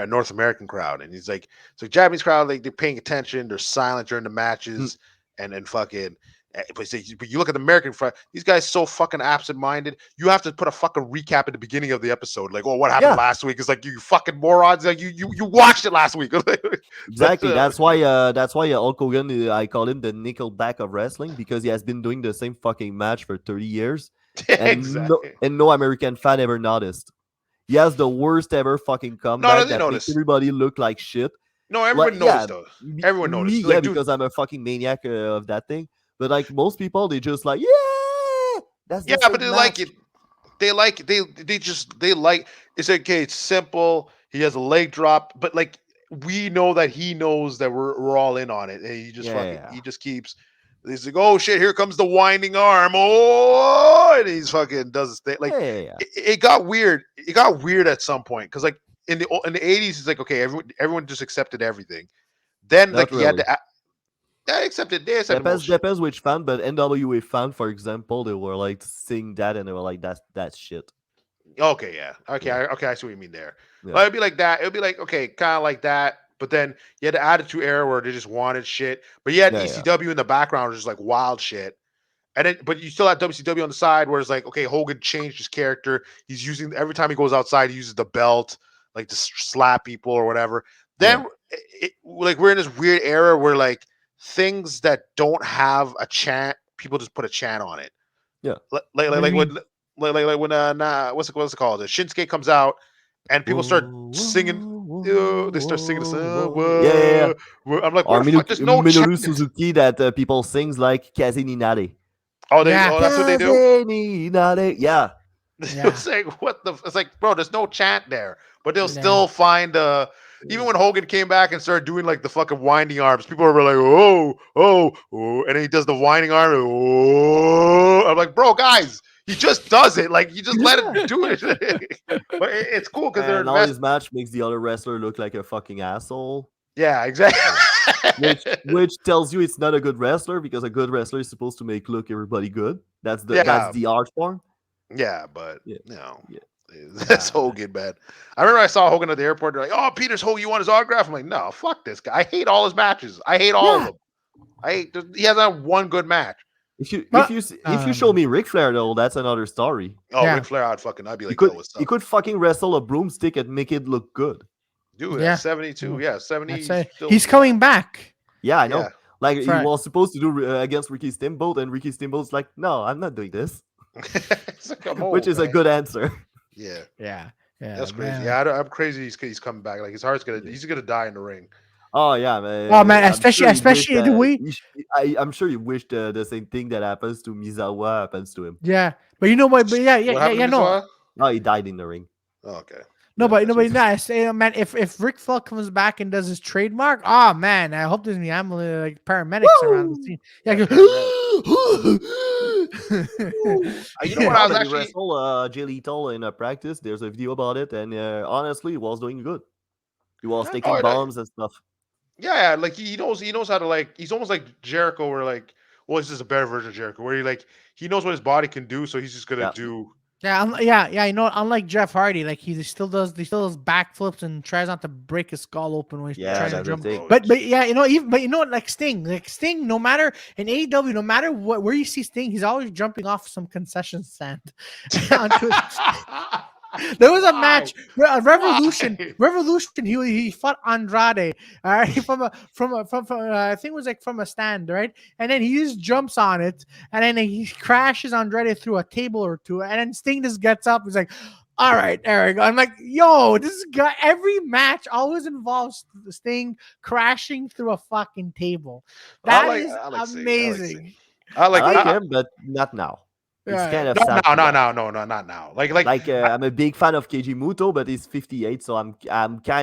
North American crowd, and he's like, so Japanese crowd like they're paying attention, they're silent during the Mm. matches, and fucking. But you look at the American front; these guys so fucking absent-minded. You have to put a fucking recap at the beginning of the episode, like, "Oh, what happened Yeah, last week?" It's like you fucking morons, like you watched it last week. That's exactly. That's why Hulk Hogan. I call him the Nickelback of wrestling because he has been doing the same fucking match for 30 years, exactly. and no American fan ever noticed. He has the worst ever fucking No, comeback they that makes notice. everybody look like shit. No, Like, everyone yeah, noticed though. Everyone me, noticed. yeah, Like, dude, because I'm a fucking maniac of that thing. But like most people, they just like, yeah, that's yeah, the but same they like match. it. They like they like it's okay, it's simple. He has a leg drop, but like we know that he knows that we're all in on it. And Yeah, he just keeps he's like, oh shit, here comes the winding arm. Oh, and he's fucking does his thing. Like yeah, it got weird. It got weird at some point because like in the 80s, it's like okay, everyone just accepted everything. Then not like he had really. to they accepted most shit. Depends which fan, but NWA fan, for example, they were like seeing that and they were like, that's shit. Okay, yeah. Okay, Yeah, okay, I see what you mean there. yeah, Well, it'd be like that. It'd be like, okay, kind of like that. But then you had the Attitude Era where they just wanted shit. But you had yeah, yeah, ECW in the background, just like wild shit. And then, but you still had WCW on the side where it's like, okay, Hogan changed his character. He's using every time he goes outside, he uses the belt, like to slap people or whatever. yeah, Then, like, we're in this weird era where like things that don't have a chant, people just put a chant on it. yeah. what do you mean? Like when what's it called? The Shinsuke comes out and people start Whoa, singing. whoa, whoa, They start singing the whoa, song. whoa. Yeah, yeah, yeah. I'm like, Or what the fuck? There's no chant. Minoru Suzuki that people sings like Kaze Ninare. Yeah, That's what they do. Kaze Ninare. Yeah. yeah, It's like what the? It's like, bro, there's no chant there, but they'll yeah, still find. Even when Hogan came back and started doing like the fucking winding arms, people were like, oh, oh, oh, and then he does the winding arm. Oh, I'm like, bro, guys, he just does it. Like, you just let it do it. But it's cool because they're And all invested. his match makes the other wrestler look like a fucking asshole. Yeah, exactly. Yeah. Which tells you it's not a good wrestler because a good wrestler is supposed to make look everybody good. That's Yeah, the art form. yeah, but Yeah, you know, yeah. that's Nah, man. Hogan, man. I remember I saw Hogan at the airport. They're like, "Oh, Peter's Hogan, you want his autograph?" I'm like, "No, fuck this guy. I hate all his matches. I hate all of Yeah. them. He hasn't had one good match." but If you show me Ric Flair though, that's another story. Oh, yeah, Ric Flair, I'd be He like, "Yo, could what's he up, could fucking wrestle a broomstick and make it look good. dude?" At yeah, 72, well, yeah, I'd 70, say still, he's yeah, coming back. Yeah, I yeah, know. Like he Right. was supposed to do against Ricky Steamboat, and Ricky Steamboat's like, no, I'm not doing this. It's like I'm which old, is a man. good answer. Yeah, Yeah, yeah, that's crazy. man. Yeah, I'm crazy. He's coming back. Like his heart's gonna. Yeah. He's gonna die in the ring. Oh yeah, Oh man. man, I'm sure he wished especially the that. way. I'm sure he wished the same thing that happens to Mizawa happens to him. Yeah, but you know what? But What happened yeah. to No, Mizawa? Oh, he died in the ring. Oh, okay. no, Yeah. but no, So but nah, say, man, if Rick Flair comes back and does his trademark, oh man, I hope there's any like paramedics around the woo! scene. Yeah, Yeah, I paramedic. go, You know what? No, I was but he actually. wrestled Jay Lethal in a practice. There's a video about it, and honestly, he was doing good. He was okay. taking Oh, no, bombs and stuff. yeah, yeah. Like he knows how to like. He's almost like Jericho, where like, well, this is a better version of Jericho, where he knows what his body can do, so he's just gonna Yeah, do. Yeah, yeah. You know, unlike Jeff Hardy, like he still does backflips and tries not to break his skull open when he's Yeah, yeah, trying to that's the exactly, jump. thing. bro. But yeah, you know, but you know what, like Sting, no matter in AEW, no matter what where you see Sting, he's always jumping off some concession stand onto there was a Why? match, a Revolution. Why? Revolution. He fought Andrade. All right, from I think it was like from a stand, right? And then he just jumps on it, and then he crashes Andrade through a table or two, and then Sting just gets up. He's like, "All right, there we go." I'm like, "Yo, this guy." Every match always involves Sting crashing through a fucking table. That is I like Sting. I like Sting. amazing. I I like. like Sting, him, but not now. It's yeah. kind of No, sad no, to no, watch. no, no, no, not now. I, I'm a big fan of Keiji Muto, but he's 58, so I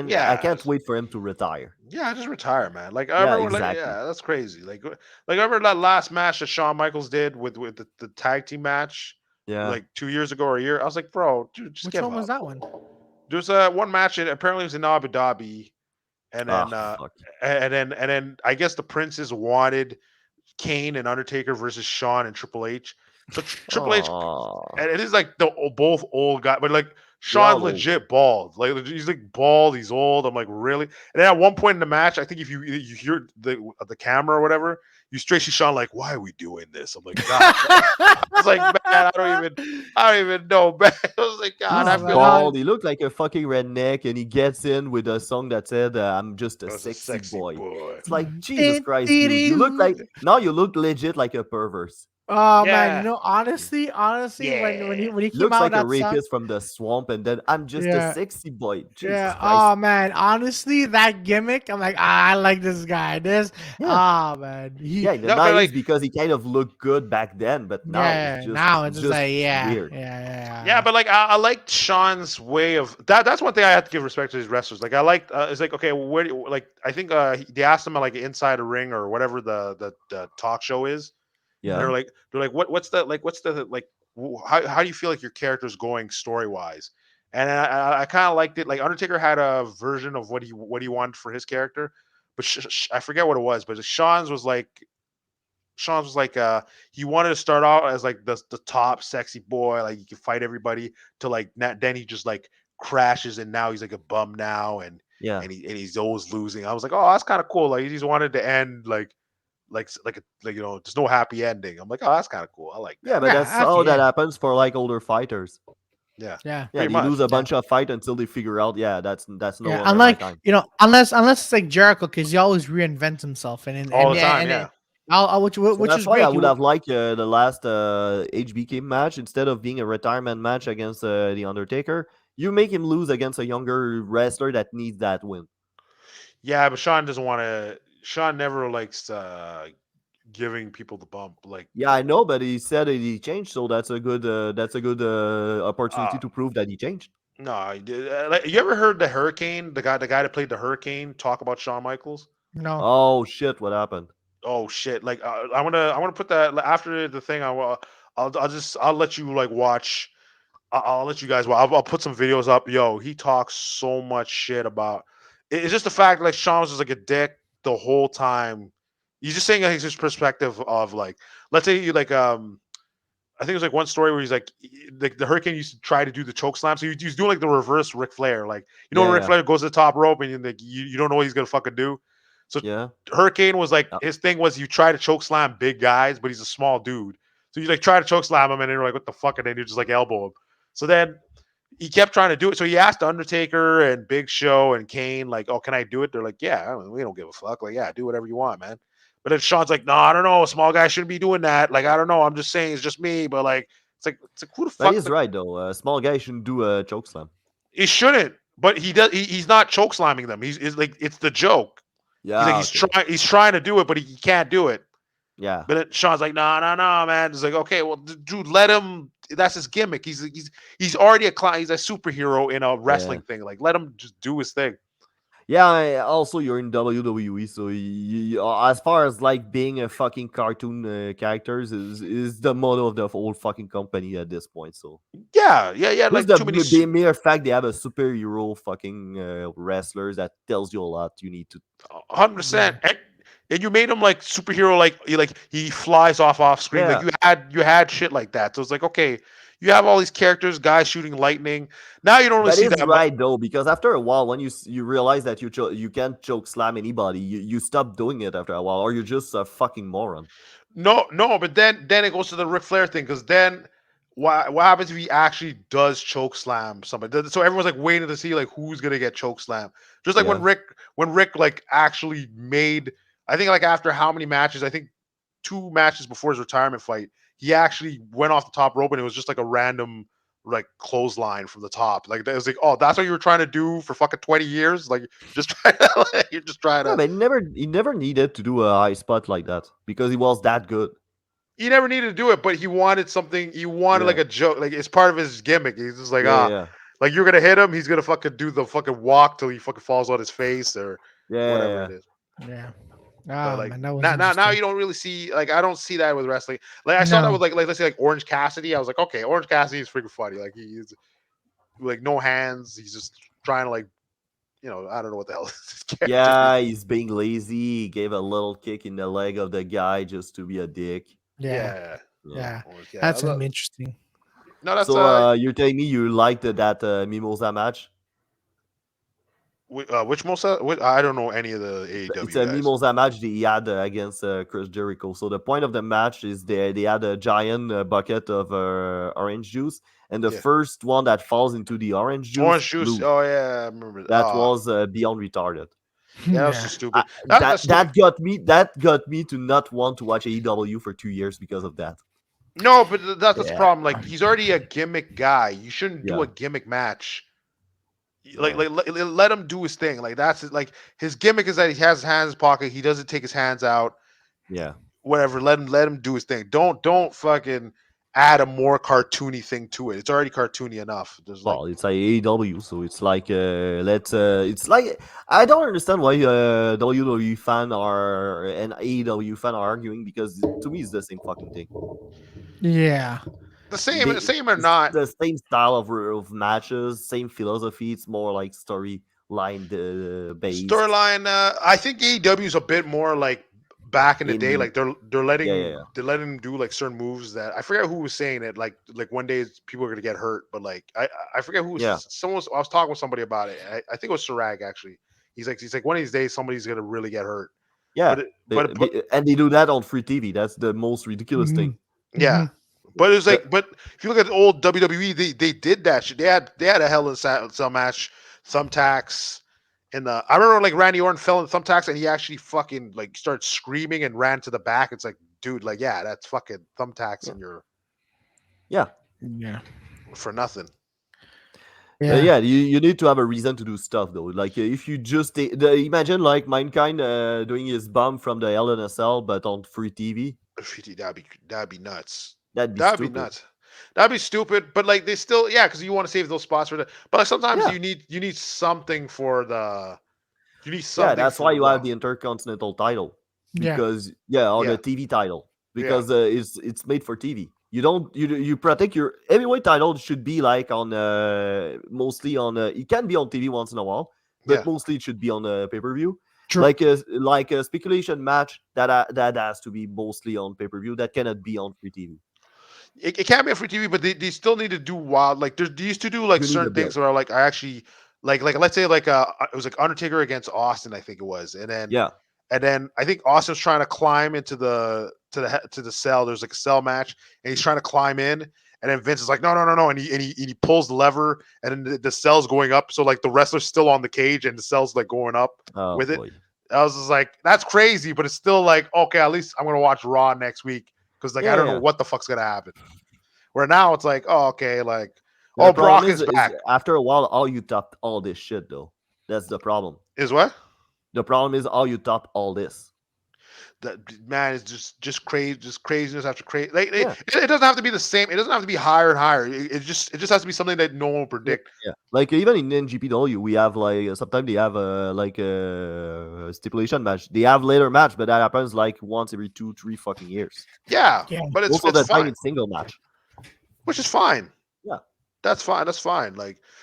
yeah, can't wait for him to retire. yeah, just retire, man. Like Yeah, everyone, like exactly. yeah, that's crazy. Like I remember that last match that Shawn Michaels did with the tag team match, Yeah. like 2 years ago or a year. I was like, bro, dude, just Which give one was up. that one? There's one match, and apparently it was in Abu Dhabi, and Oh then fuck. I guess the princes wanted Kane and Undertaker versus Shawn and Triple H. So Triple H, Oh, and it is like both old guys, but like they're Sean's all old. legit bald. Like he's like bald, he's old. I'm like, really? And then at one point in the match, I think if you hear the camera or whatever, you straight see Sean like, why are we doing this? I'm like, God. I was like, man, I don't even know, man. I was like, God, I Oh He's man, feel bald. He looked like a fucking redneck, and he gets in with a song that said, "I'm just a I was a sexy sexy boy." boy. It's like Jesus Christ, dude. You look legit like a pervert. Oh man, you Yeah, know, honestly, yeah. when he He came looks out with like a that song, rapist from the swamp, and then I'm just a yeah, sexy boy. Jesus yeah. Christ. Oh man, honestly, that gimmick, I'm like, I like this guy. Yeah. Man, Yeah, in the No, but 90s like, because he kind of looked good back then, but now yeah. Now it's it's just just like, weird. yeah, but like I like Sean's way of that. That's one thing I have to give respect to these wrestlers. Like I like it's like okay, where like I think they asked him like inside a ring or whatever the talk show is, and Yeah. they're like what's the like how do you feel like your character's going story wise? And I kind of liked it. Like Undertaker had a version of what he wanted for his character, but I forget what it was. But Sean's was like he wanted to start out as like the top sexy boy, like he could fight everybody to like then he just like crashes and now he's like a bum now Yeah. and he's always losing. I was like, oh, that's kind of cool. Like he just wanted to end like you know, there's no happy ending. I'm like, oh, that's kind of cool. I like Yeah, that. but yeah, that's how actually, that yeah, happens for like older fighters. Yeah, yeah, Yeah, pretty they lose much. a yeah. bunch of fight until they figure out, yeah, that's no Yeah, longer my unlike time. unless it's like Jericho, because he always reinvents himself, All the time, and yeah. So which that's is why I great. would have liked the last HBK match instead of being a retirement match against the Undertaker. You make him lose against a younger wrestler that needs that win. Yeah, but Sean doesn't want to. Sean never likes giving people the bump. Yeah, I know, but he said that he changed, so that's a good Uh, opportunity to prove that he changed. no, like, you ever heard the Hurricane, the guy that played the Hurricane, talk about Shawn Michaels? No, Oh shit, what happened? Oh shit! Like I want to put that after the thing. I'll let you like watch. I'll let you guys. Well, I'll put some videos up. Yo, he talks so much shit about. It's just the fact like Sean was just like a dick the whole time. He's just saying like, his perspective of like, let's say you like I think it was like one story where he's like, the Hurricane used to try to do the choke slam, so he's doing like the reverse Ric Flair, like you know when Yeah, Ric yeah, Flair goes to the top rope and like you don't know what he's gonna fucking do. So yeah. Hurricane was like Uh, his thing was you try to choke slam big guys, but he's a small dude, so you like try to choke slam him and you're like what the fuck, and then you just like elbow him. So then he kept trying to do it. So he asked Undertaker and Big Show and Kane, like, "Oh, can I do it?" They're like, "Yeah, I mean, we don't give a fuck. Like, yeah, do whatever you want, man." But then Sean's like, "No, I don't know. A small guy shouldn't be doing that. Like, I don't know. I'm just saying, it's just me. But like, It's like who the But fuck? he's right though. A small guy shouldn't do a choke slam. He shouldn't, but he does. He's not choke slamming them. He's like it's the joke. He's like Yeah, okay. he's trying to do it, but he can't do it. Yeah. But then Sean's like, no, no, no, man. It's like, okay, well, dude, let him. That's his gimmick. He's already a client. He's a superhero in a Yeah. wrestling thing. Like, let him just do his thing. Yeah, also you're in WWE, so as far as like being a fucking cartoon characters is the motto of the whole fucking company at this point. So Yeah, yeah, yeah. just Like too many. the mere fact they have a superhero fucking wrestlers that tells you a lot. You need to 100%. And you made him like superhero, like he flies off screen. Like yeah. you had shit like that. So it's like okay, you have all these characters, guys shooting lightning. Now you don't really That see is that much. right though, because after a while, when you realize that you can't choke slam anybody, you stop doing it after a while, or you're just a fucking moron. No, no, but then it goes to the Ric Flair thing because then what happens if he actually does choke slam somebody? So everyone's like waiting to see like who's gonna get choke slam. Just like Yeah. when Rick like actually made, I think like after how many matches? I think 2 matches before his retirement fight, he actually went off the top rope and it was just like a random like clothesline from the top. Like it was like, oh, that's what you were trying to do for fucking 20 years. Like just trying to, you're just trying Yeah, to. but he never needed to do a high spot like that because he was that good. He never needed to do it, but he wanted something. He wanted like Yeah. a joke, like it's part of his gimmick. He's just like, Yeah, yeah, like you're gonna hit him. He's gonna fucking do the fucking walk till he fucking falls on his face or yeah, yeah, whatever yeah. it is. Yeah. But Ah, like man, that was now interesting. you don't really see like I don't see that with wrestling. Like I saw that No. with like let's say like Orange Cassidy. I was like, okay, Orange Cassidy is freaking funny. Like he's like no hands. He's just trying to like I don't know what the hell his character is. Yeah, he's being lazy. He gave a little kick in the leg of the guy just to be a dick. Yeah. Yeah, Yeah. Yeah. Orange, yeah. That's gonna be interesting. No, that's So you're telling me you liked that Mimosa match? which most I don't know any of the It's AEW a guys. Mimosa match that he had against Chris Jericho. So the point of the match is they had a giant bucket of orange juice, and the Yeah. first one that falls into the orange juice Orange juice. lose. Oh yeah, I remember. That was beyond retarded. Yeah, that was so Yeah. stupid. That's stupid. That got me to not want to watch AEW for 2 years because of that. No, but that's the Yeah, problem. Like he's already a gimmick guy. You shouldn't do yeah, a gimmick match. Like, yeah, let him do his thing. Like that's like his gimmick is that he has his hands in his pocket. He doesn't take his hands out. yeah. Whatever. Let him do his thing. Don't fucking add a more cartoony thing to it. It's already cartoony enough. There's like Well, it's like AEW, so it's like it's like I don't understand why WWE fan are and AEW fan are arguing because to me it's the same fucking thing. Yeah. the They same or it's not. the same style of matches, same philosophy. It's more like storyline based. Storyline. I think AEW is a bit more like back in the day. In Like they're yeah, letting yeah, they're letting him do like certain moves that I forget who was saying it. Like one day people are gonna get hurt, but like I forget who yeah, was. Someone I was talking with somebody about it. I think it was Sarag actually. He's like one of these days somebody's gonna really get hurt. yeah. But it, but And they do that on free TV. That's the most ridiculous Mhm. thing. yeah. Mhm. But it's The, like, but if you look at the old WWE, they did that shit. They had a Hell in a Cell match, thumbtacks, and I remember like Randy Orton fell in thumbtacks and he actually fucking like started screaming and ran to the back. It's like, dude, like yeah, that's fucking thumbtacks yeah, and you're yeah. Yeah. for nothing. Yeah. Yeah, you need to have a reason to do stuff though. Like if you just imagine like Mankind doing his bump from the Hell in a Cell, but on free TV, That'd be nuts. that'd be That'd be stupid. nuts. That'd be stupid. But like they still, yeah, because you want to save those spots for the. But like sometimes Yeah, you need something for the. You need yeah. something That's for why the you have Raw. the Intercontinental title Yeah. because yeah, or the Yeah, TV title yeah, because it's made for TV. You don't you protect your heavyweight title should be like on mostly on it can be on TV once in a while, but yeah. mostly it should be on pay per view. True. Like a speculation match that has to be mostly on pay per view that cannot be on free TV. It can't be a free TV, but they still need to do wild. Like they used to do like You need a certain build. things where like I actually like let's say like it was like Undertaker against Austin, I think it was, Yeah, and then I think Austin's trying to climb into to the cell. There's like a cell match, and he's trying to climb in, and then Vince is like, no, no, no, no, and he pulls the lever, and then the cell's going up, so like the wrestler's still on the cage, and the cell's like going up oh with it. boy. I was just like, that's crazy, but it's still like, okay, at least I'm gonna watch Raw next week because like I Yeah, don't know yeah. what the fuck's gonna happen. Where now it's like, oh, okay, like, The oh, problem Brock is is back. after a while, all you top all this shit though. That's the problem. Is what? The problem is all you top all this. That man is just crazy, just craziness after crazy. Like Yeah. it doesn't have to be the same. It doesn't have to be higher and higher. It just has to be something that no one will Yeah, predict. yeah. Like even in NGPW, we have like sometimes they have like a stipulation match. They have later match, but that happens like once every 2, 3 fucking years. Yeah, Yeah. but Most of it's the time, fine, it's single match. which is fine. Yeah, That's fine. That's fine.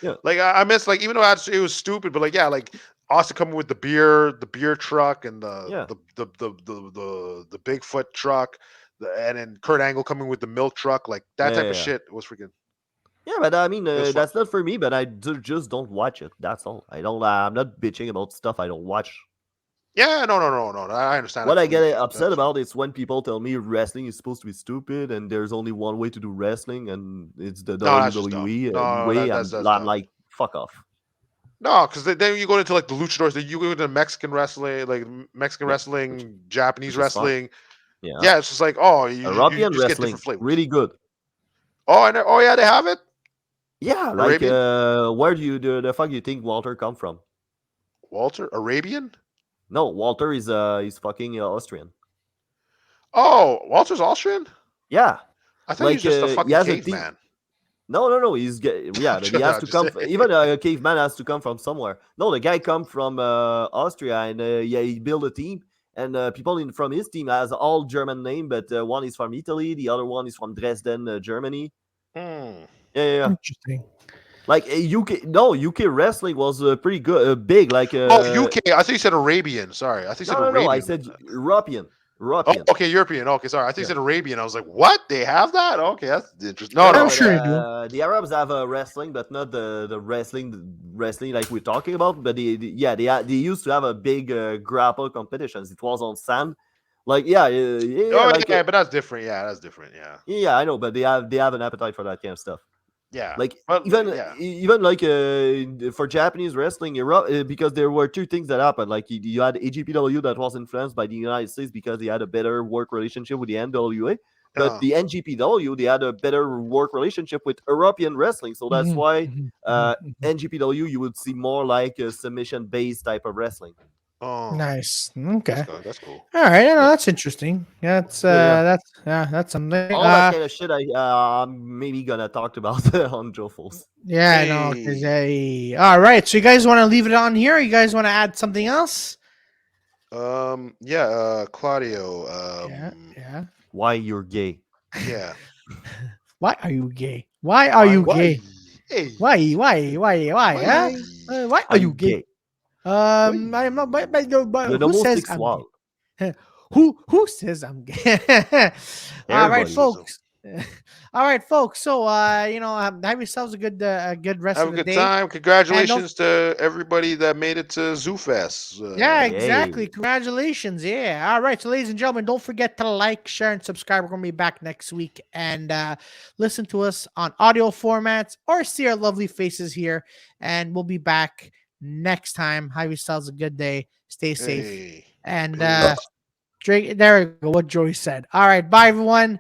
yeah, Like I miss like even though it was stupid, but like yeah, like Austin coming with the beer truck and yeah, the Bigfoot truck, and then Kurt Angle coming with the milk truck, like that yeah, type yeah. of Yeah. shit was freaking. Yeah, but I mean, It was fun. that's not for me. But I just don't watch it. That's all. I don't. I'm not bitching about stuff I don't watch. Yeah, no. I understand that What I get completely. upset That's about is when people tell me wrestling is supposed to be stupid and there's only one way to do wrestling and it's the no, that's just dumb. WWE No, way. that's I'm dumb. like, fuck off. No, because then you go into like the luchadors, then you go into Mexican wrestling, like Mexican Yeah, wrestling, Japanese which is fine. wrestling. Yeah. Yeah, it's just like oh, you European just get different wrestling, flavors. really good. Oh, and oh yeah, they have it. Yeah, like Arabian where do you the fuck you think Walter come from? Walter Arabian. No, Walter is fucking Austrian. Oh, Walter's Austrian. Yeah, I thought he was like just a he fucking has a team. caveman. No. Yeah, but he has I'm to just come. saying. Even a caveman has to come from somewhere. No, the guy come from Austria, and yeah, he built a team. And people from his team has all German name, but one is from Italy, the other one is from Dresden, Germany. Hmm. Yeah. Interesting. Like UK, no UK wrestling was pretty good, big. Like Oh, UK. I thought you said Arabian. Sorry, I thought you said no. I Arabian. said European, Oh, European. okay, European. Okay, sorry. I thought you Yeah. said Arabian. I was like, what? They have that? Okay, that's interesting. No, Yeah, I'm no. but sure you do. the Arabs have wrestling, but not the wrestling like we're talking about. But they used to have a big grapple competitions. It was on sand, like Oh, like yeah, but that's different. Yeah, that's different. Yeah, yeah, I know, but they have an appetite for that kind of stuff. yeah. Like But yeah. even like for Japanese wrestling, Europe, because there were two things that happened. Like you had AGPW that was influenced by the United States because they had a better work relationship with the NWA. But the NGPW, they had a better work relationship with European wrestling. So that's Mhm, why mhm, mhm, mhm. NGPW, you would see more like a submission based type of wrestling. Oh, Nice. Okay. that's cool. All right. Yeah, no, Yeah, that's interesting. yeah. That's something. All that kind of shit I'm maybe gonna talk about on Joe Falls. Yeah, I know. Hey, All right. So you guys want to leave it on here? You guys want to add something else? yeah. Claudio. Yeah. Why you're gay? Yeah. Why are you gay? Why are Why you Why? gay? Hey, Why? Huh? why Why are are you you gay? gay? I am not. But You're who says I'm homosexual. gay? Who says I'm gay? All right, Everybody. racism. folks. All right, folks. So have yourselves a good rest Have of a the good day, time. and don't. Congratulations to everybody that made it to Zoo Fest. Yeah, exactly. Yay. Congratulations. Yeah. All right. So, ladies and gentlemen, don't forget to like, share, and subscribe. We're going to be back next week and listen to us on audio formats or see our lovely faces here. And we'll be back next time. Have yourselves a good day. Stay safe. Hey, And peace. Drake, there we go. What Joey said. All right. Bye, everyone.